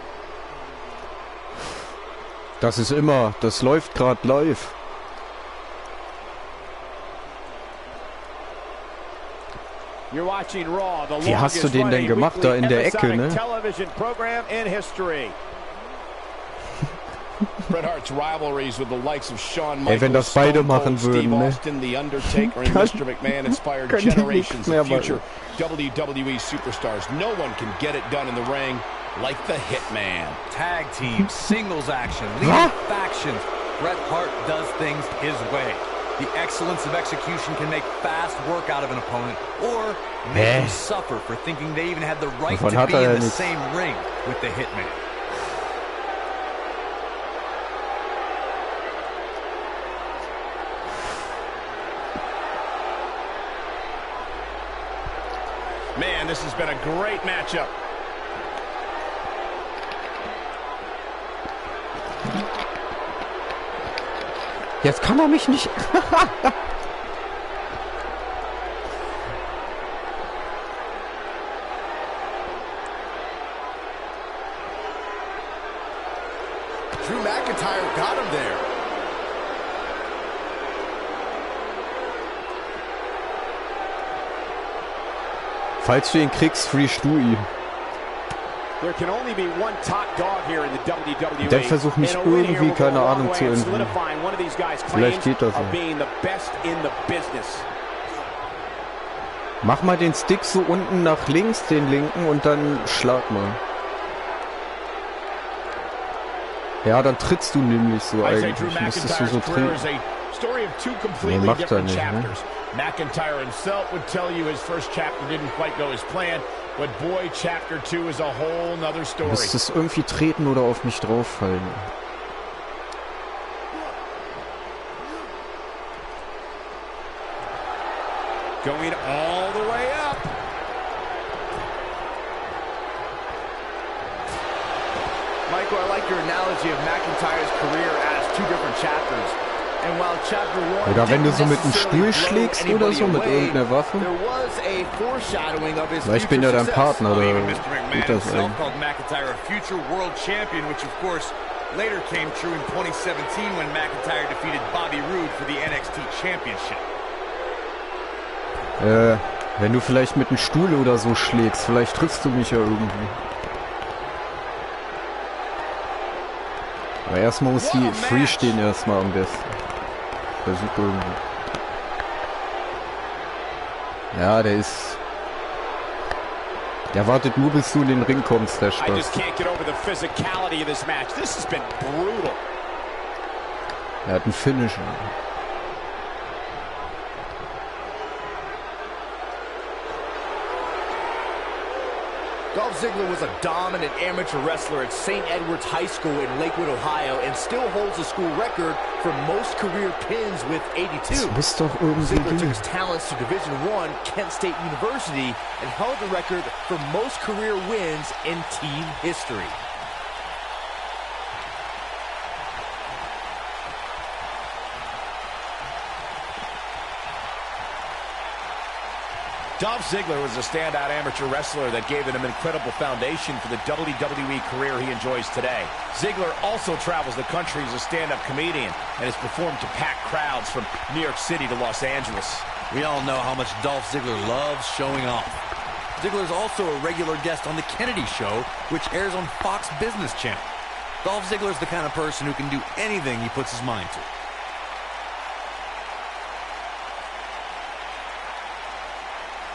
Das ist immer, das läuft gerade live. You're watching Raw, the Wie hast du den denn gemacht da in der Ecke, ne? Television program in history. Bret Hart's rivalries with the likes of Shawn Ey, wenn das Michaels, beide Stone machen Cold würden, Steve ne? Austin, The Undertaker, and Mr. McMahon inspired Können die generations nichts mehr of future machen. WWE superstars. No one can get it done in the ring like the Hitman. Tag teams, singles action, leading factions. Bret Hart does things his way. The excellence of execution can make fast work out of an opponent or make them suffer for thinking they even had the right to be in the same ring with the Hitman. Man, this has been a great matchup. Jetzt kann er mich nicht... Drew McIntyre got him there. Falls du ihn kriegst, freest du ihn. There can only be one top dog here in the WWE. Dann versuch mich irgendwie, keine Ahnung, zu entwickeln. Vielleicht geht das Mach mal den Stick so unten nach links, den linken, und dann schlag mal. Ja, dann trittst du nämlich so eigentlich. Müsstest du so treten. Nee, macht er nicht, ne? McIntyre himself would tell you his first chapter didn't quite go as planned, but boy, chapter 2 is a whole nother story. Du müsstest irgendwie treten oder auf mich drauffallen. Going all the way up. Michael, I like your analogy of McIntyre's career as two different chapters. And while chapter 1 Oder wenn du so mit einem Stuhl schlägst oder so, mit irgendeiner Waffe. Weil ich bin ja dein Partner, da geht das eigentlich. Called McIntyre a future world champion, which of course later came true in 2017 when McIntyre defeated Bobby Roode for the NXT Championship. Wenn du vielleicht mit einem Stuhl oder so schlägst, vielleicht triffst du mich ja irgendwie. Aber erstmal muss die Free stehen erstmal am besten. Versuch irgendwie. Ja, der ist... Der wartet nur, bis du in den Ring kommst, der I Spaß. just can't get over the physicality of this match. This has been brutal. Er hat einen Finisher. Dolph Ziggler was a dominant amateur wrestler at St. Edward's High School in Lakewood, Ohio, and still holds the school record for most career pins with 82. Das muss doch irgendwie Ziggler took gehen. his talents to Division I, Kent State University, and held the record for most career wins in team history. Dolph Ziggler was a standout amateur wrestler that gave him an incredible foundation for the WWE career he enjoys today. Ziggler also travels the country as a stand-up comedian and has performed to packed crowds from New York City to Los Angeles. We all know how much Dolph Ziggler loves showing off. Ziggler is also a regular guest on The Kennedy Show, which airs on Fox Business Channel. Dolph Ziggler is the kind of person who can do anything he puts his mind to.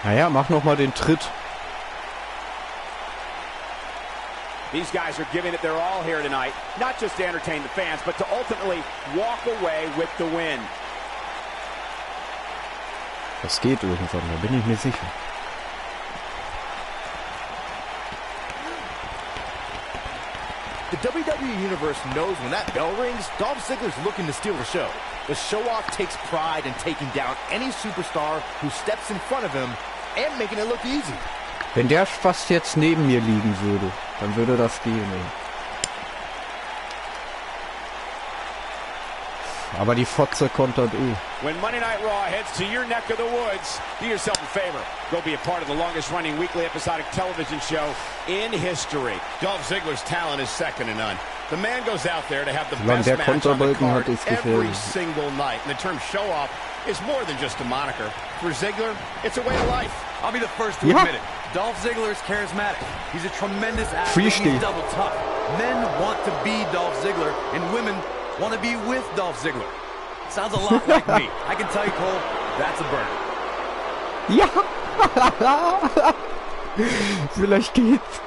Naja, mach noch mal den Tritt. These guys are giving it their all here tonight, not just to entertain the fans, but to ultimately walk away with the win. Das geht irgendwann, da bin ich mir sicher. The WWE Universe knows when that bell rings, Dolph Ziggler's looking to steal the show. The show-off takes pride in taking down any superstar who steps in front of him and making it look easy. Wenn der fast jetzt neben mir liegen würde, dann würde das gehen. Ey. Aber die Fotze kontert eh. When Monday Night Raw heads to your neck of the woods, do yourself a favor. Go be a part of the longest-running weekly episodic television show in history. Dolph Ziggler's talent is second to none. The man goes out there to have the Solange best der match on the Konterbalken card hat, ist every gefährlich. single night. And the term show-off is more than just a moniker. For Ziggler, it's a way of life. I'll be the first to Ja. admit it. Dolph Ziggler is charismatic. He's a tremendous athlete. Freestyle. He's double tough. Men want to be Dolph Ziggler, and women want to be with Dolph Ziggler. Sounds a lot like me. I can tell you, Cole, that's a burner. Ja! Vielleicht geht's.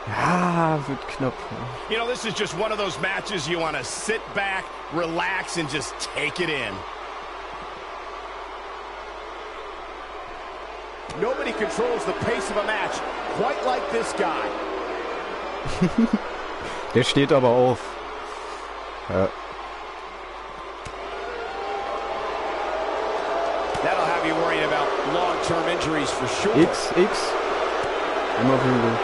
Ja, wird knapp. You know, this is just one of those matches you want to sit back, relax, and just take it in. Nobody controls the pace of a match quite like this guy. Der steht aber auf. Ja. That'll have you worrying about long-term injuries for sure. X. Immer Flügel.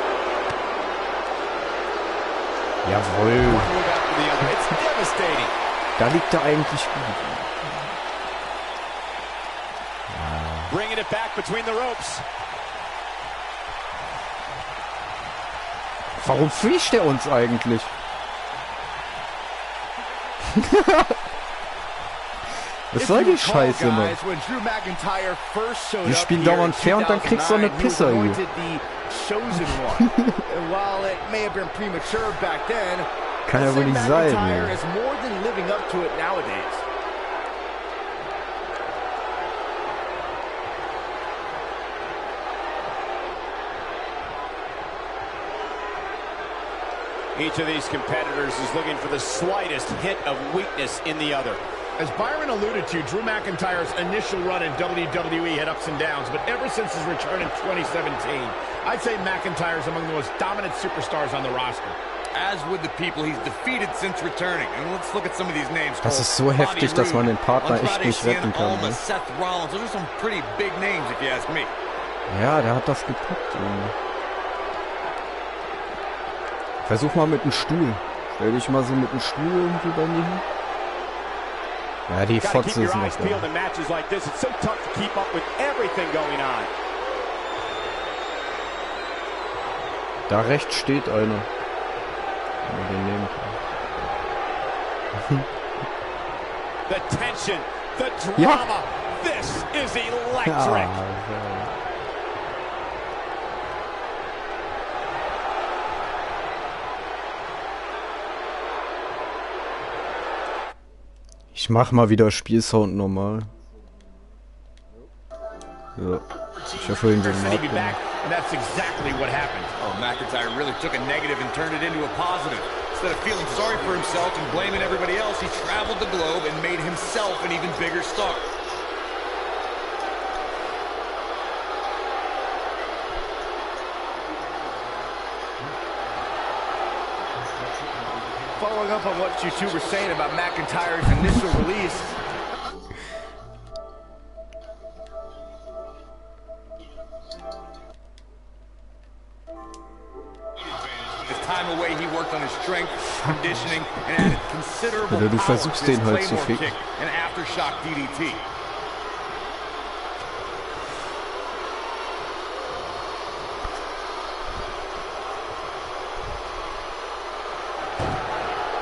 Jawohl. One move after the other. It's devastating. Da liegt er eigentlich gut. Bringing it back between the ropes. Warum fischt er uns eigentlich? Was soll die Scheiße, Mann? Wir spielen dauernd fair und dann kriegst du eine Pisser hier. Kann ja wohl nicht sein, Mann. Each of these competitors is looking for the slightest hint of weakness in the other. As Byron alluded to, Drew McIntyre's initial run in WWE had ups and downs, but ever since his return in 2017, I'd say McIntyre's among the most dominant superstars on the roster. As with the people he's defeated since returning. And let's look at some of these names. Das ist so heftig, dass man den Partner echt nicht retten kann. Ne? Seth Rollins. Those are some pretty big names, if you ask me. Ja, der hat das gepackt. Irgendwie. Versuch mal mit dem Stuhl. Stell dich mal so mit dem Stuhl irgendwie bei mir hin. Ja, die Fotze ist noch da. Da rechts steht einer. Wenn wir den nehmen können. The tension, the Ja. drama. This is electric. Ja. Ich mach mal wieder Spielsound normal. Ja. Ich habe vorhin den Markt gemacht. And that's exactly what happened. Oh, McIntyre really took a negative and turned it into a positive. Instead of feeling sorry for himself and blaming everybody else, he traveled the globe and made himself an even bigger star. Following up on what you two were saying about McIntyre's initial release, time away, he worked on his strength, conditioning, and added considerable Oder du power to versuchst his den halt zu Claymore ficken. kick and aftershock DDT.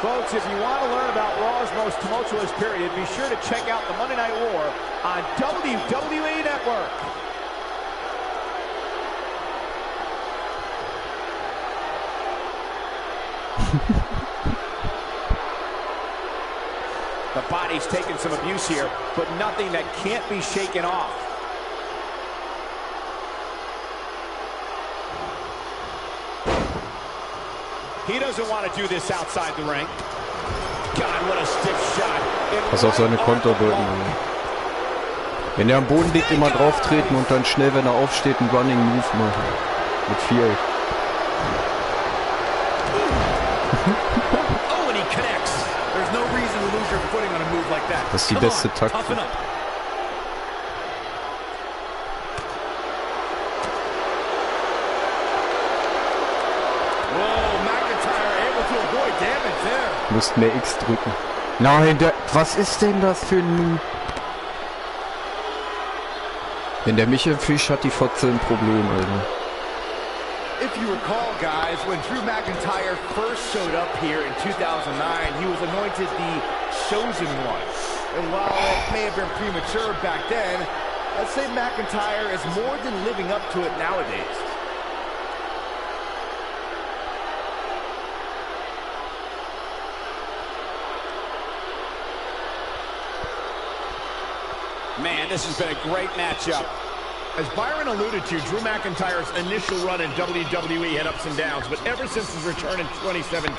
Folks, if you want to learn about Raw's most tumultuous period, be sure to check out the Monday Night War on WWE Network. The body's taken some abuse here, but nothing that can't be shaken off. He doesn't want to do this outside the ring. God, what a stiff shot. Pass auf seine Konter deuten. Wenn er am Boden liegt, immer drauf treten und dann schnell, wenn er aufsteht, einen Running Move machen. Mit viel. Das ist die beste Taktik. Du musst mehr X drücken. Nein, was ist denn das für ein... Wenn der Michael Fisch hat die Fotze ein Problem, Alter. if you recall, guys, when Drew McIntyre first showed up here in 2009, he was anointed the Chosen One. And while it may have been premature back then, I'd say McIntyre is more than living up to it nowadays. Man, this has been a great matchup. As Byron alluded to, Drew McIntyre's initial run in WWE had ups and downs, but ever since his return in 2017,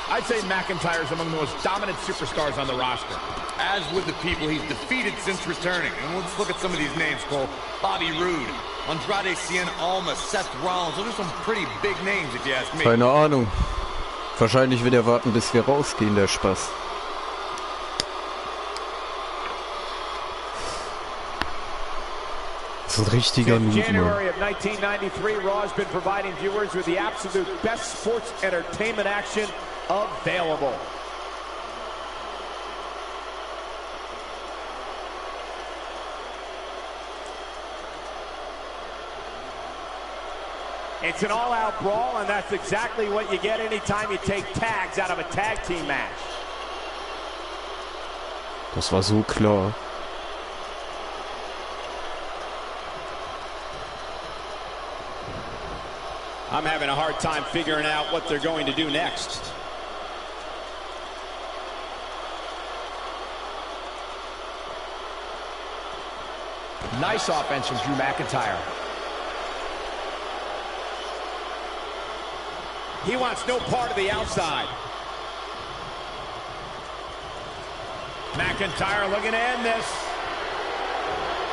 I'd say McIntyre's among the most dominant superstars on the roster. As with the people he's defeated since returning. And let's look at some of these names, Cole. Bobby Roode, Andrade Cien Almas, Seth Rollins. Those are some pretty big names, if you ask me. Keine Ahnung. Wahrscheinlich wird er warten, bis wir rausgehen, der Spaß. Das ist ein richtiger Noob, January of 1993, Raw has been providing viewers with the absolute best sports entertainment action available. It's an all-out brawl, and that's exactly what you get anytime you take tags out of a tag team match. Das war so klar. I'm having a hard time figuring out what they're going to do next. Nice offense from Drew McIntyre. He wants no part of the outside. McIntyre looking to end this.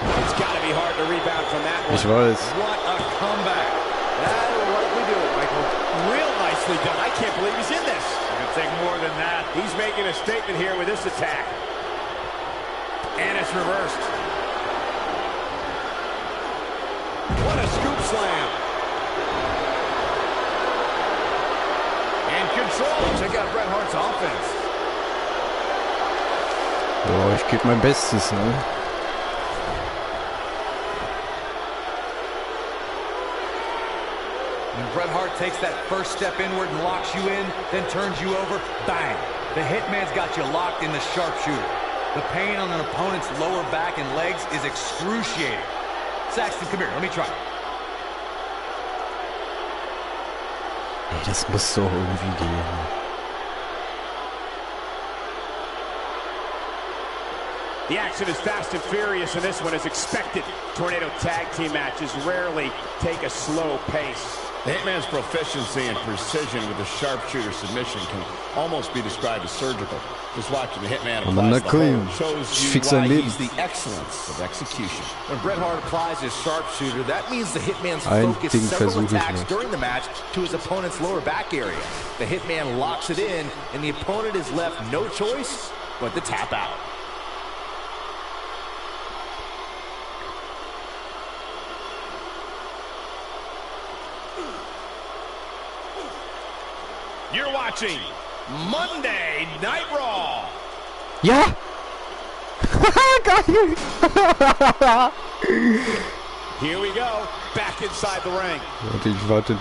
It's got to be hard to rebound from that one. Ich weiß. What a comeback. That'll likely do it, Michael. Real nicely done. I can't believe he's in this. It's going to take more than that. He's making a statement here with this attack. And it's reversed. What a scoop slam. And control. Check out Bret Hart's offense. Boah, ich gebe mein Bestes, ne? When Bret Hart takes that first step inward and locks you in, then turns you over, bang! The Hitman's got you locked in the sharpshooter. The pain on an opponent's lower back and legs is excruciating. Saxton, come here, let me try. Ey, das muss doch irgendwie gehen. The action is fast and furious, and this one is expected. Tornado tag team matches rarely take a slow pace. The Hitman's proficiency and precision with the sharpshooter submission can almost be described as surgical. Just watching the Hitman apply the hold shows you why he's the excellence of execution. When Bret Hart applies his sharpshooter, that means the Hitman's focused several attacks during the match to his opponent's lower back area. The Hitman locks it in, and the opponent is left no choice but to tap out. You're watching Monday Night Raw. Ja! Geil! Here we go, back inside the ring. Warte, ich warte.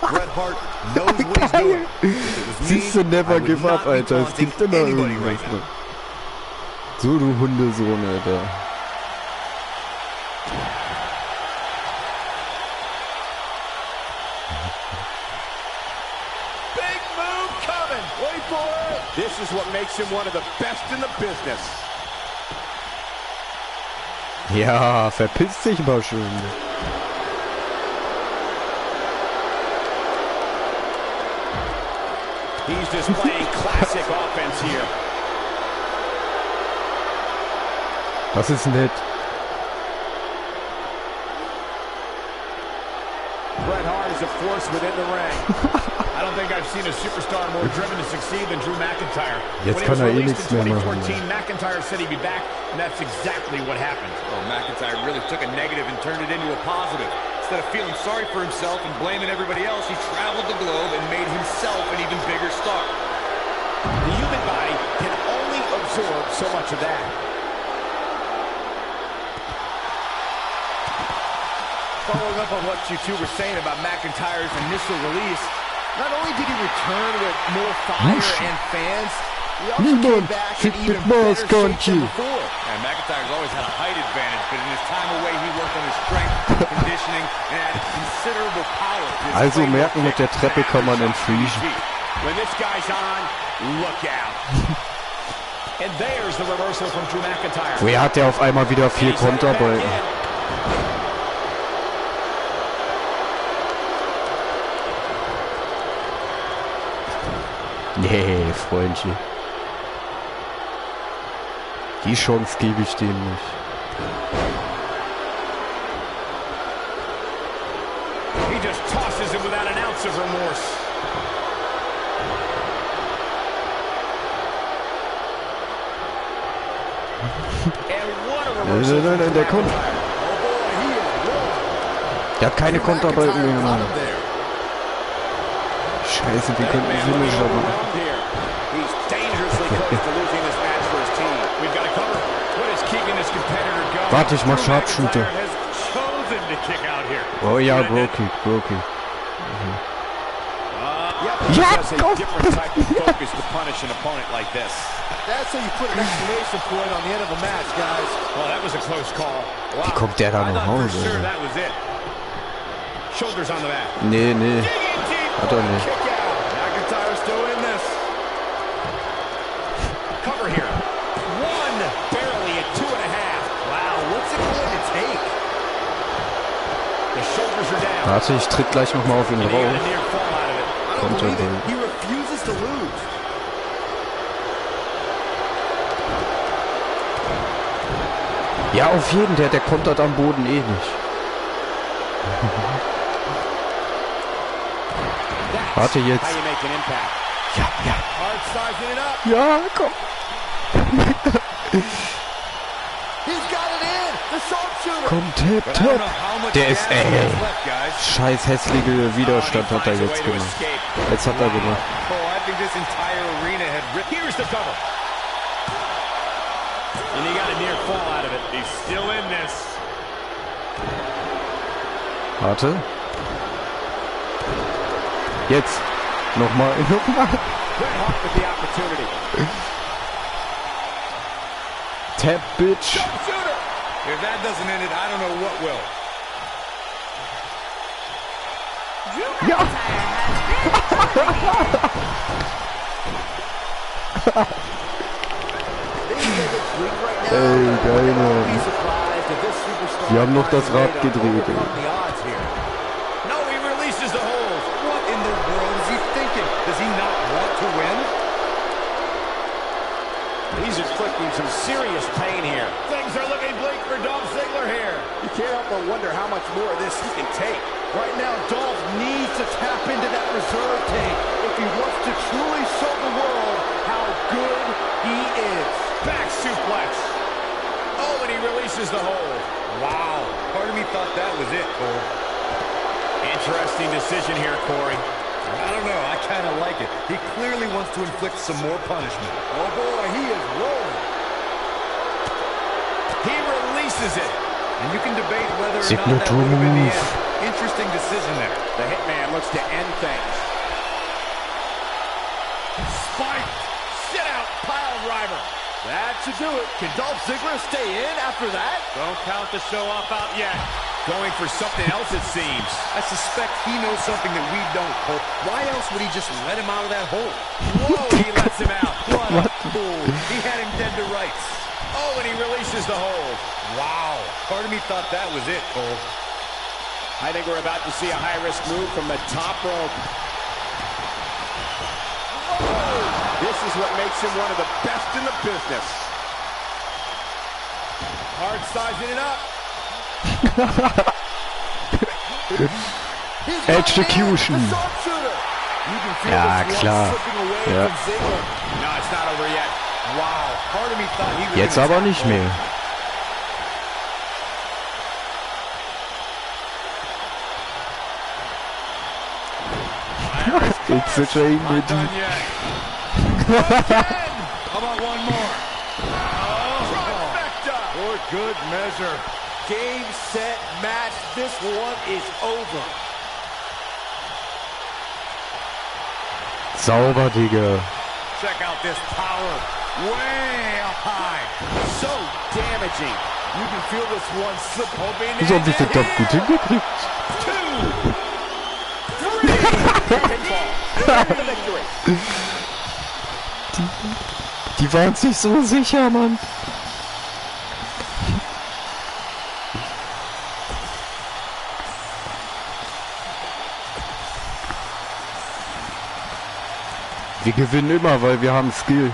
Bret Hart knows what he's doing. Siehst du, never give up, Alter. Es gibt immer irgendwas. So, du Hundesohn, Alter. This is what makes him one of the best in the business. Ja, verpiss dich mal schön. He's displaying classic offense here. Das ist nett. Bret Hart is a force within the ring. I don't think I've seen a superstar more driven to succeed than Drew McIntyre. Jetzt kann er eh nichts mehr machen. 2014, McIntyre said he'd be back, and that's exactly what happened. Well, McIntyre really took a negative and turned it into a positive. Instead of feeling sorry for himself and blaming everybody else, he traveled the globe and made himself an even bigger star. The human body can only absorb so much of that. Following up on what you two were saying about McIntyre's initial release, not only did he return with more fire and fans, he also came back in even better shape than before. And McIntyre's always had a height advantage, but in his time away, he worked on his strength, conditioning, and added considerable power. Also merken, mit der Treppe kann man entfliehen. When this guy's on, look out. And there's the reversal from Drew McIntyre. Woher hat er auf einmal wieder 4 Konterbalken? Nee, Freundchen. Die Chance gebe ich dem nicht. He just tosses him without an ounce of remorse. Nein, der kommt. Der hat keine Konterbalken mehr gemacht. Scheiße, die könnten Finisher machen. Warte, ich mach Sharpshooter. Oh ja, Brokey. Ja, komm! Wie kommt der da nach Hause? Nee. Hat er nicht. Warte, ich tritt gleich nochmal auf ihn drauf. Kommt er denn? Ja, auf jeden, der kontert am Boden eh nicht. Warte jetzt. Ja, komm. Komm, tap. Der ist, scheiß hässliche Widerstand hat er jetzt gemacht. Jetzt hat er gemacht. Warte. Jetzt. Nochmal. Tap, bitch. If that doesn't end it, I don't know what will. Ja. Ey, geil, Mann. Die haben noch das Rad gedreht, ey. No, he releases the hold. What in the world is he thinking? Does he not want to win? He's inflicting some serious pain here. Things are looking bleak for Dolph Ziggler here. You can't help but wonder how much more of this he can take. Right now, Dolph needs to tap into that reserve tank if he wants to truly show the world how good he is. Back suplex. Oh, and he releases the hold. Wow. Part of me thought that was it, Cole. Interesting decision here, Corey. I don't know. I kind of like it. He clearly wants to inflict some more punishment. Oh boy, he is rolling. He releases it. And you can debate whether or not Signature that would have been the move. end. Interesting decision there. The Hitman looks to end things. Spike. Sit out. Pile driver. That should do it. Can Dolph Ziggler stay in after that? Don't count the show off out yet. Going for something else, it seems. I suspect he knows something that we don't, Cole. Why else would he just let him out of that hole? Whoa, he lets him out. What a fool. He had him dead to rights. Oh, and he releases the hold. Wow. Part of me thought that was it, Cole. I think we're about to see a high-risk move from the top rope. This is what makes him one of the best in the business. Hard sizing it up. Execution. Ja, klar. Ja. No, it's not over yet. Wow. Part of me thought he was Jetzt gonna aber tap nicht Cole. mehr. It's a shame, Not done Eddie. yet. How about one more? Trifecta. For good measure. Game, set, match. This one is over. Sauber, Digga. Check out this power. Way up high. So damaging. You can feel this one slip. Hoping So haben sie verdammt gut hingekriegt. Die waren sich so sicher, Mann. Wir gewinnen immer, weil wir haben Skill.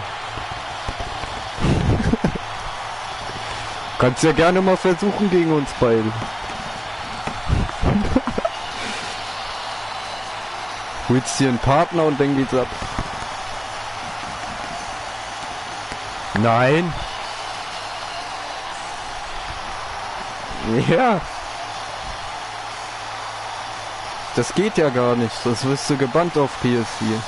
Kannst ja gerne mal versuchen gegen uns beide. Holst dir einen Partner und dann geht's ab. Nein. Ja. Das geht ja gar nicht, sonst wirst du gebannt auf PS4.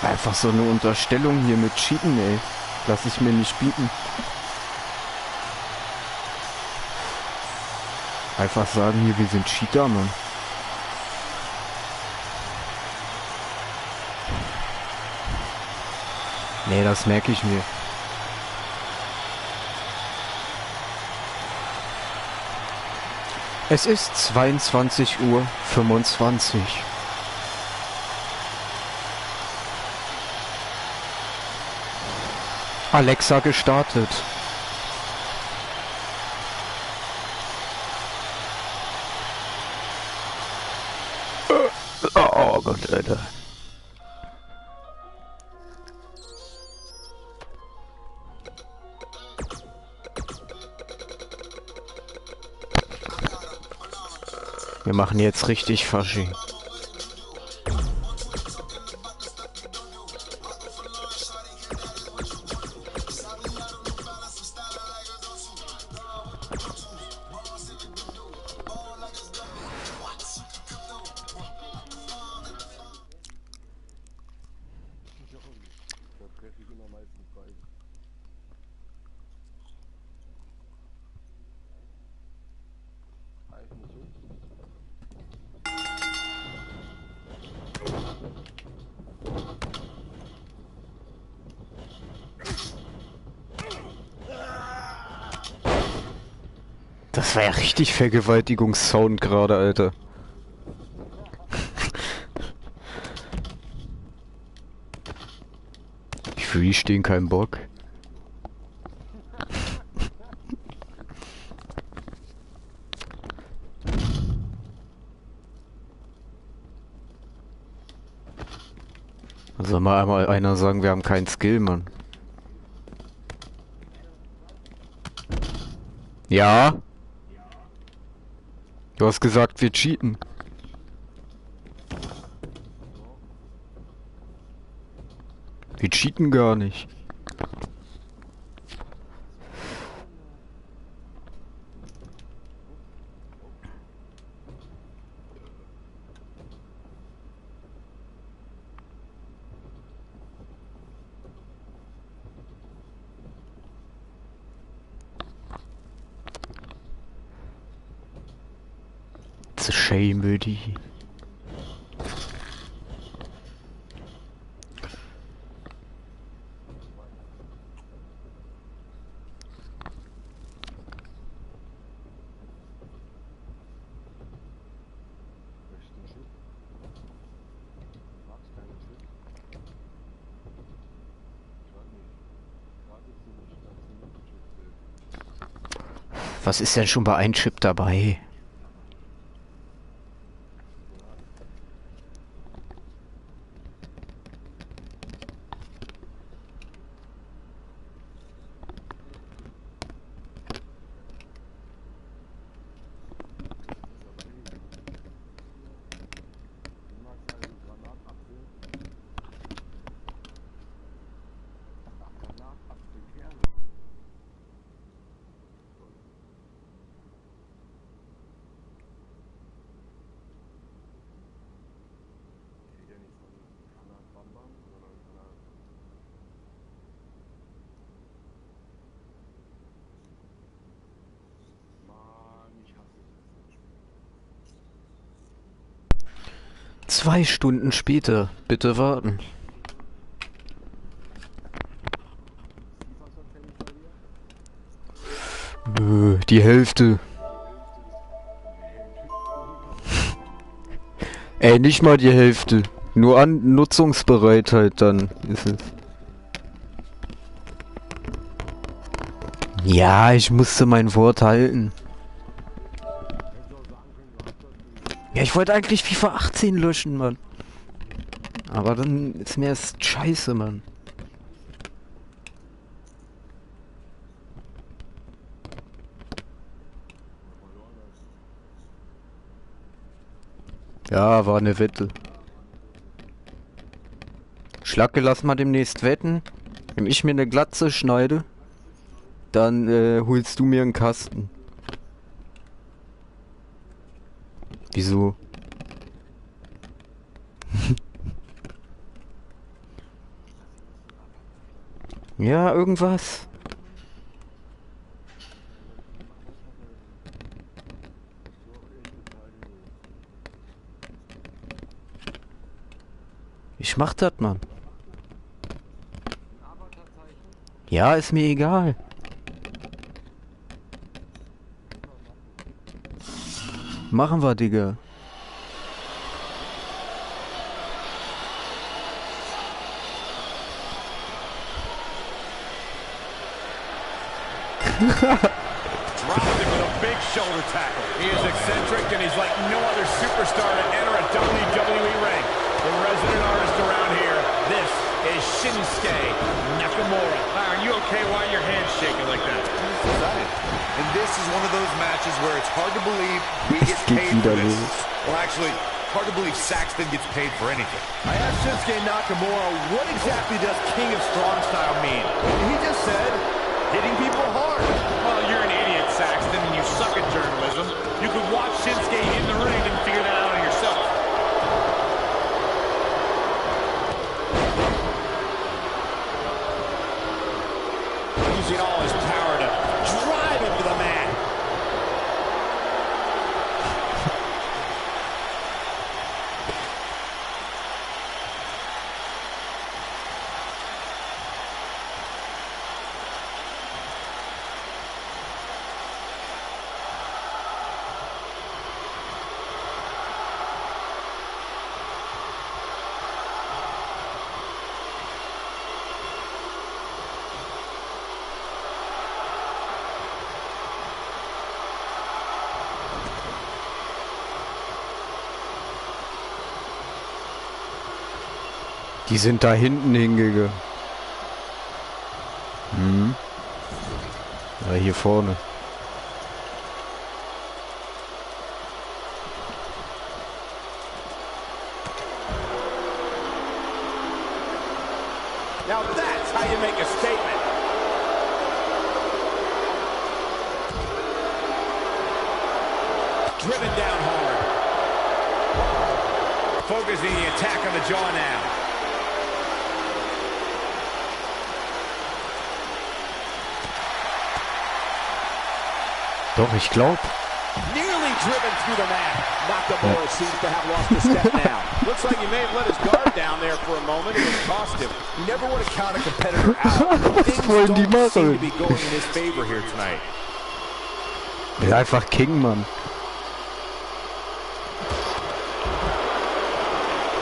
Einfach so eine Unterstellung hier mit Cheaten, ey. Lass ich mir nicht bieten. Einfach sagen hier, wir sind Cheater, Mann. Nee, das merke ich mir. Es ist 22:25 Uhr. Alexa gestartet. Oh Gott, Alter. Wir machen jetzt richtig Fasching. Das war ja richtig Vergewaltigungssound gerade, Alter. Free stehen, kein Bock. Soll mal einmal einer sagen, wir haben keinen Skill, Mann. Ja? Du hast gesagt, wir cheaten. Wir cheaten gar nicht. It's a shame, buddy. Was ist denn schon bei einem Chip dabei? Zwei Stunden später. Bitte warten. Nö, die Hälfte. Ey, nicht mal die Hälfte. Nur an Nutzungsbereitheit dann ist es. Ja, ich musste mein Wort halten. Ja, ich wollte eigentlich FIFA 18 löschen, Mann. Aber dann ist mir erst scheiße, Mann. Ja, war eine Wette. Schlacke, lass mal demnächst wetten. Wenn ich mir eine Glatze schneide, dann holst du mir einen Kasten. Wieso? Ja, irgendwas. Ich mach das, Mann. Ja, ist mir egal. Machen wir, Digga. Dropped him with a big shoulder tackle. He is eccentric and he's like no other superstar to enter a WWE ring. The resident artist around here, this is Shinsuke Nakamura. Are you okay? Why are your hands shaking like that? I'm excited. And this is one of those matches where it's hard to believe we get paid for this. Well, actually, hard to believe Saxton gets paid for anything. I asked Shinsuke Nakamura, what exactly does King of Strong Style mean? And he just said, hitting people hard. Well, you're an idiot, Saxton, and you suck at journalism. You could watch Shinsuke in the ring and figure that out on yourself. Using all his power to drive him to the mat. Die sind da hinten hingegangen. Hm. Ja, hier vorne. Now that's how you make a statement. Driven down hard. Focusing the attack on the jaw now. Doch, ich glaube. Nearly driven through the mat. Nakamura seems to have lost a step now. Looks like he may have let his guard down there for a moment. It cost him. You never want to count a competitor out. Things wollen die don't seem to machen? be going in his favor here tonight. Der ist einfach King, Mann.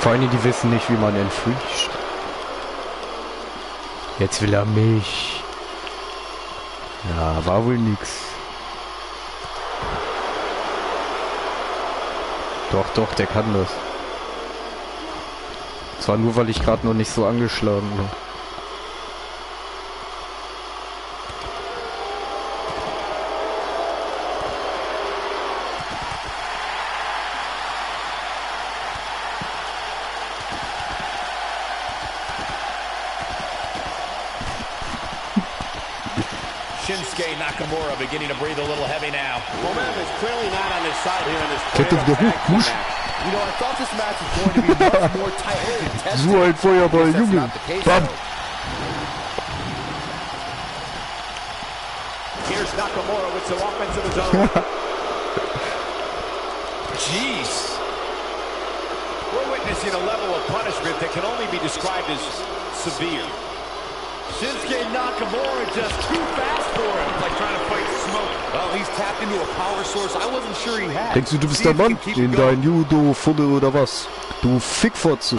Vor allem, die wissen nicht, wie man entfliegt. Jetzt will er mich. Ja, war wohl nix. Doch, doch, der kann das. Zwar nur, weil ich gerade noch nicht so angeschlagen bin. Shinsuke Nakamura beginning to breathe a little heavy now. Momentum is clearly not on his side here in this Kette wieder hoch, push. You know, I thought this match was going to be much more tightly contested. So ein Feuerball, That's Junge. not the case, Bam. though. Here's Nakamura with some offense of his own. Jeez. We're witnessing a level of punishment that can only be described as severe. Shinsuke Nakamura just too fast for him. It's like trying to fight smoke. Well, he's tapped into a power source I wasn't sure he had. Denkst du bist der Mann in dein Judo-Fuddel oder was? Du Fickfotze.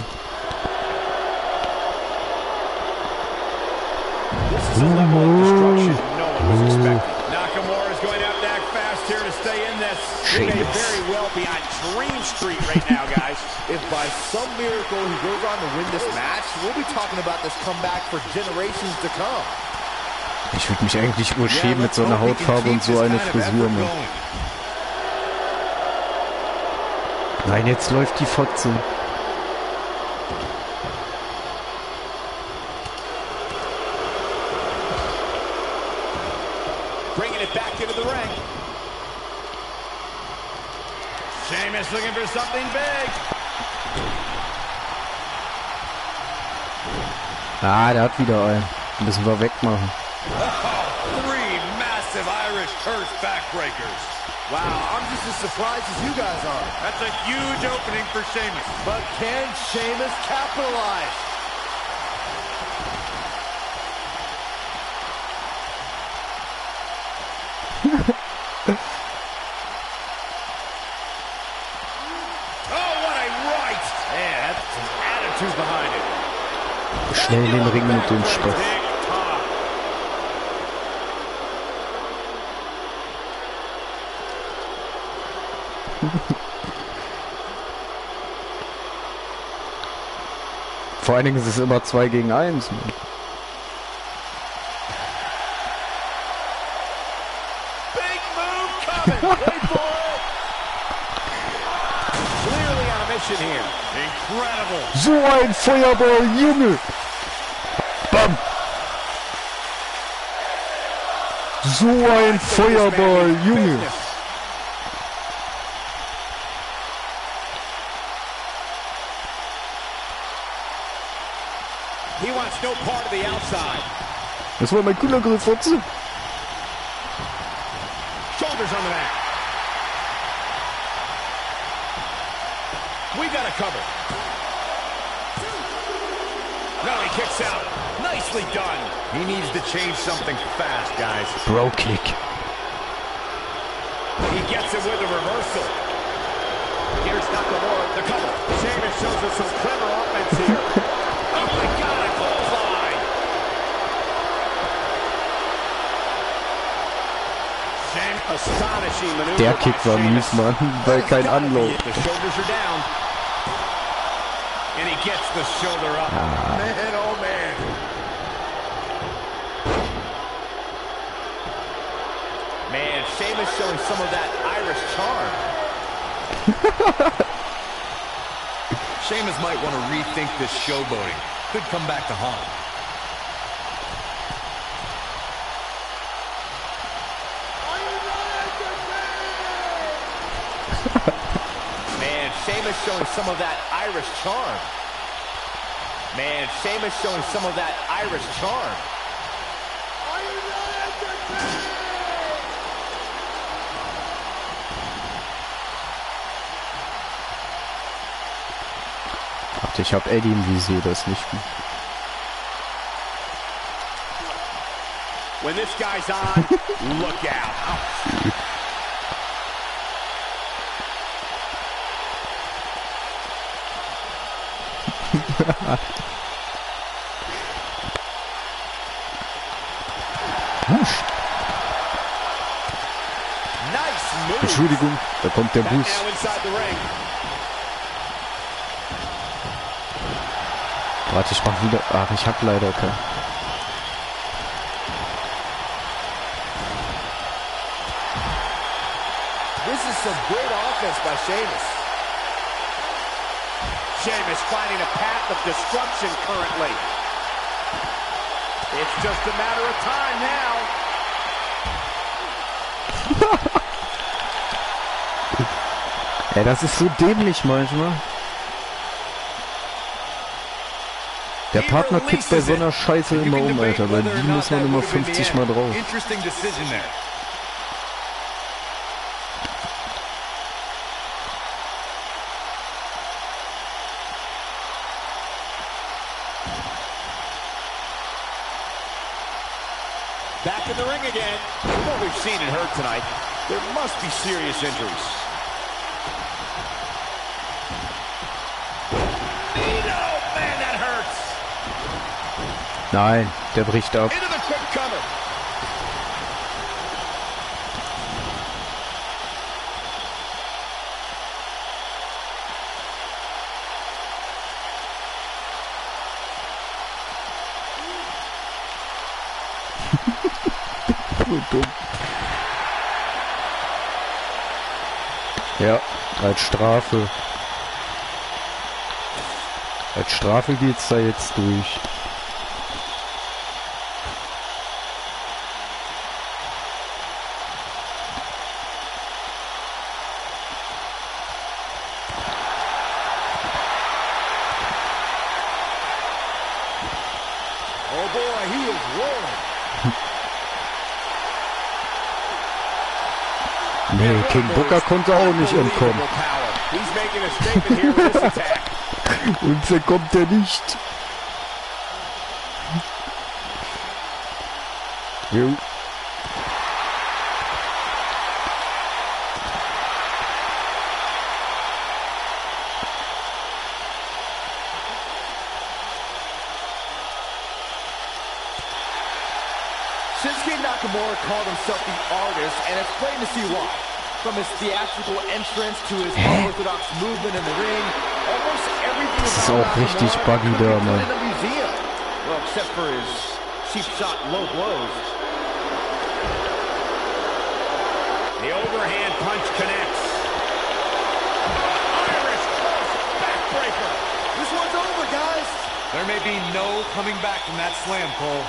This is a level of destruction no one was expecting. Nakamura is going out back fast here to stay in this. He may very well be on Dream Street right now, guys. If by some miracle he goes on to win this match, we'll be talking about this comeback for generations to come. Ich würde mich eigentlich nur schämen mit so einer Hautfarbe und so eine Frisur, Mann. Nein, jetzt läuft die Fotze. Bringing it back into the ring. Sheamus looking for something big. Ah, der hat wieder einen. Müssen wir wegmachen. Oh, 3 massive Irish curse backbreakers. Wow, I'm just as surprised as you guys are. That's a huge opening for Sheamus. But can Sheamus capitalize? Oh, what a right! Man, that's some attitude behind it. Schnell in den Ring mit dem Stoff. Vor allen Dingen ist es immer 2 gegen 1. Mann. Big move coming. Wait for it. Clearly on a mission here. Incredible. So ein Feuerball, Junge! Bam! So ein Feuerball, Junge! He wants no part of the outside. Das war mein cooler Griff, Fotze. Shoulders on the mat. We got a cover. No, he kicks out. Nicely done. He needs to change something fast, guys. Bro kick. He gets it with a reversal. Here's Nakamura, the cover. Sheamus shows us some clever offense here. Oh my God, a clothesline. Astonishing maneuver. Der Kick war mies, Mann, weil kein Anlauf. The shoulders are down. And he gets the shoulder up. Man, oh man. Man, Sheamus showing some of that Irish charm. Sheamus might want to rethink this showboating. Could come back to haunt him. Man, Sheamus showing some of that Irish charm. Man, Sheamus showing some of that Irish charm. Warte, ich hab Eddie im Visier, das nicht gut. When this guy's on, look out. Entschuldigung, da kommt der Bus. Warte, ich mach wieder... Ach, ich hab leider keinen. This is some great offense by Sheamus. Sheamus finding a path of destruction currently. It's just a matter of time now. Ey, das ist so dämlich manchmal. Der Partner kippt bei so einer Scheiße immer um, Alter, weil die muss man immer 50 Mal drauf. Interesting decision there. Back in the ring again. From what we've seen and heard tonight, there must be serious injuries. Man, that hurts. Nein, der bricht ab. Into the quick cover. So dumm. Ja, als Strafe. Als Strafe geht's da jetzt durch. Oh boy, he is rolling. Nee, King Booker konnte auch nicht entkommen. He's making a statement here with this attack. Und so kommt er nicht. Jo. Shinsuke Nakamura called himself the artist, and it's plain to see why. From his theatrical entrance to his unorthodox movement in the ring, almost everything Das ist auch richtig buggy da, Mann. in a museum. Well, except for his cheap shot low blows. The overhand punch connects. Irish cross backbreaker. This one's over, guys. There may be no coming back from that slam, Cole.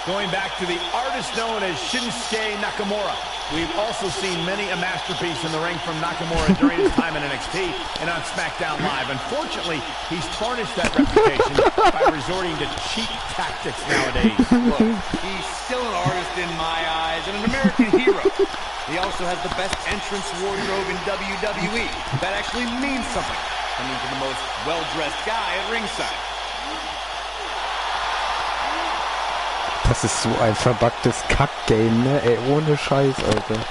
Going back to the artist known as Shinsuke Nakamura. We've also seen many a masterpiece in the ring from Nakamura during his time in NXT and on SmackDown Live. Unfortunately, he's tarnished that reputation by resorting to cheap tactics nowadays. Look, he's still an artist in my eyes and an American hero. He also has the best entrance wardrobe in WWE. That actually means something. Coming to the most well-dressed guy at ringside. Das ist so ein verbuggtes Kack-Game, ne? Ey, ohne Scheiß, Alter.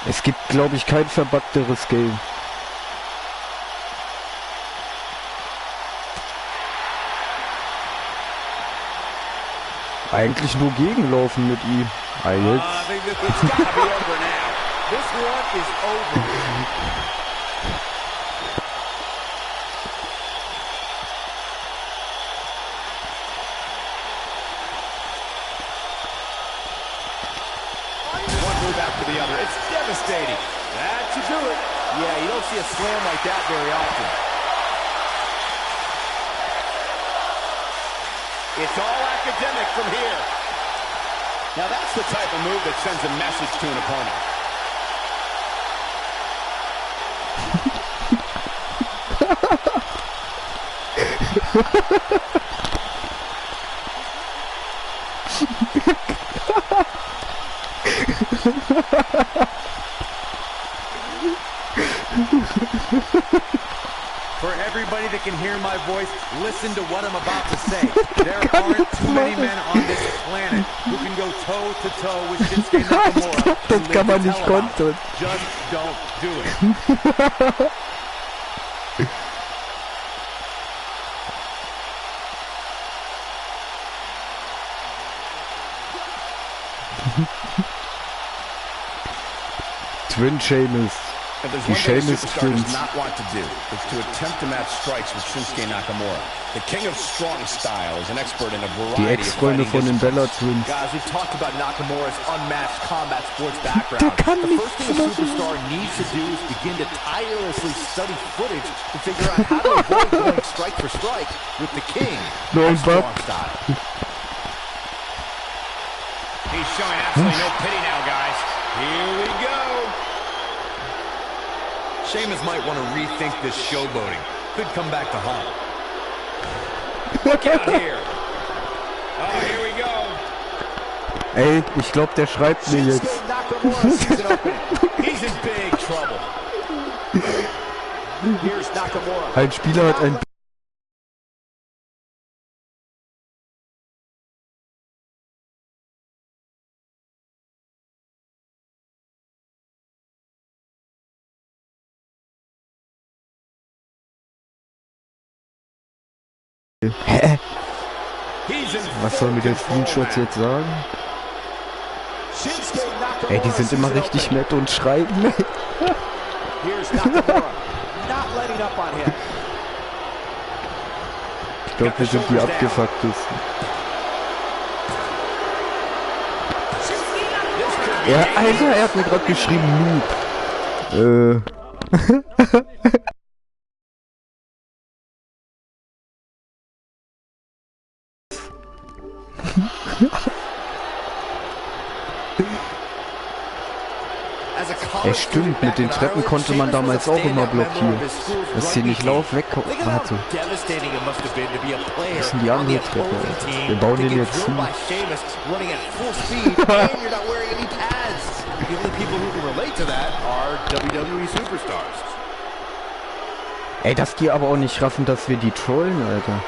Es gibt, glaube ich, kein verbuggteres Game. Eigentlich nur gegenlaufen mit ihm. Ah, jetzt. move after the other. It's devastating. That should do it. Yeah, you don't see a slam like that very often. It's all academic from here. Now that's the type of move that sends a message to an opponent. For everybody that can hear my voice, listen to what I'm about to say. There aren't too many men on this planet who can go toe-to-toe with Shinsuke Nakamura. Das kann man nicht kontern. Just don't do it. Twin Sheamus. Die Sheamus Twins. Does not want to do is to attempt to match strikes with Shinsuke Nakamura. The king of strong style is an expert in a variety Die Ex-Freunde von den Bella Twins. Guys, we've talked about Nakamura's unmatched combat sports background. Der kann The nichts first thing a machen. superstar needs to do is begin to tirelessly study footage to figure out how to avoid going strike for strike with the king. No, of strong but style. He's showing absolutely no pity now, guys. Here we go. Sheamus might want to rethink this showboating. Could come back to haunt. Look out here. Oh, here we go. Ey, ich glaube, der schreibt mir jetzt. Shinsuke Nakamura sees an opening. He's in big trouble. Here's Nakamura. Ein Spieler hat ein Hä? Was soll mir der Screenshot jetzt sagen? Shinsuke Nakamura Ey, die sind immer sees an richtig opening. nett und schreiben. Here's Nakamura. Not letting up on him. Ich glaube, wir sind die abgefucktesten. Ja, Alter, er hat mir gerade geschrieben, Noob. Ey, stimmt, mit den Treppen konnte man damals auch immer blockieren. Dass sie nicht wegkommen. Warte. Das ist die andere Treppe. Wir bauen den jetzt zu. Ey, dass die aber auch nicht raffen, dass wir die trollen, Alter.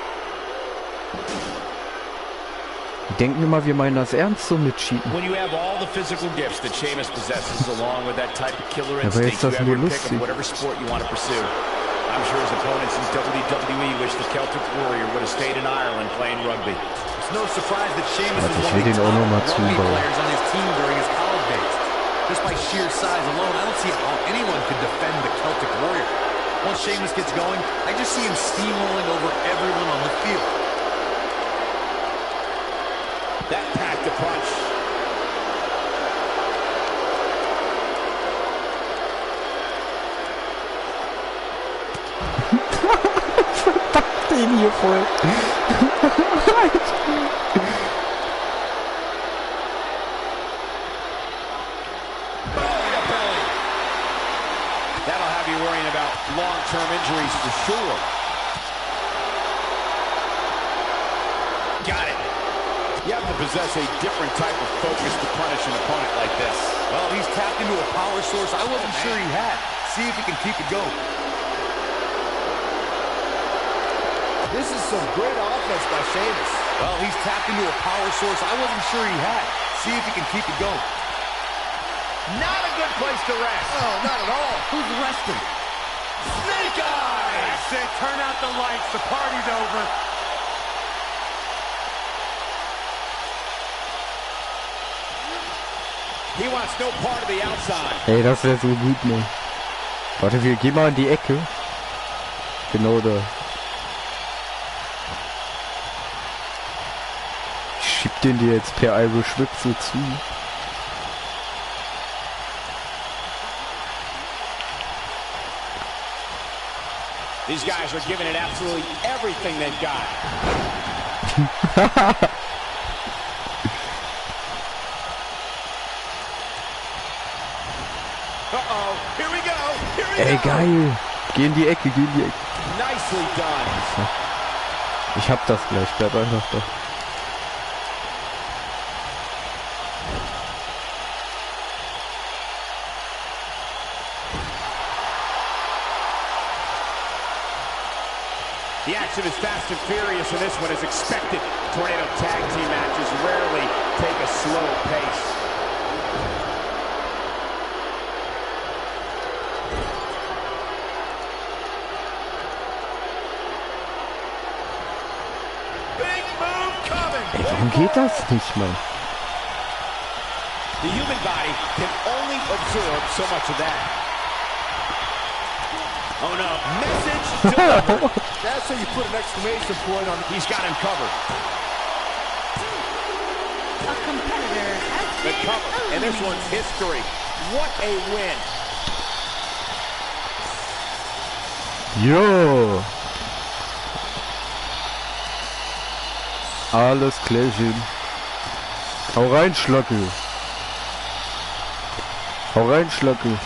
Die denken immer, wir meinen das ernst so mit Cheaten. When you have all the physical gifts that Sheamus possesses along with that type of killer Aber instinct, jetzt you das have nur your pick of lustig. whatever sport you want to pursue. I'm sure his opponents in WWE wish the Celtic Warrior would have stayed in Ireland playing rugby. It's no surprise that Sheamus Warte, is ich one will of the den auch noch mal top rugby zubauen. players on his team during his college days. Just by sheer size alone, I don't see how anyone could defend the Celtic Warrior. Once Sheamus gets going, I just see him steamrolling over everyone on the field. That packed a punch. Den hier voll. That'll have you worrying about long-term injuries for sure. Got it. You have to possess a different type of focus to punish an opponent like this. Well, he's tapped into a power source I wasn't sure he had. See if he can keep it going. This is some great offense by Sheamus. Well, he's tapped into a power source I wasn't sure he had. See if he can keep it going. Not a good place to rest. Oh, not at all. Who's resting? Snake eyes! That's it. Turn out the lights. The party's over. He wants no part of the outside. Ey, das wäre so gut, ne? Warte, wir gehen mal in die Ecke. Genau da. Ich schieb den dir jetzt per Irish Whip so zu. These guys are giving it absolutely everything they've got. Uh-oh, here we go, here we Ey, go. geil. Geh in die Ecke, geh in die Ecke. Nicely done. Ich hab das gleich, bleib einfach da. The action is fast and furious, and this one is expected. Tornado tag team matches rarely take a slow pace. Big move coming. Ey, warum geht das nicht, Mann? The human body can only absorb so much of that. Oh no, message delivered. That's how you put an exclamation point on. He's got him covered. A competitor has The been cover, and this one's history. What a win. Jo. Alles klärchen. Hau rein, Schlacke. Hau rein, Schlacke.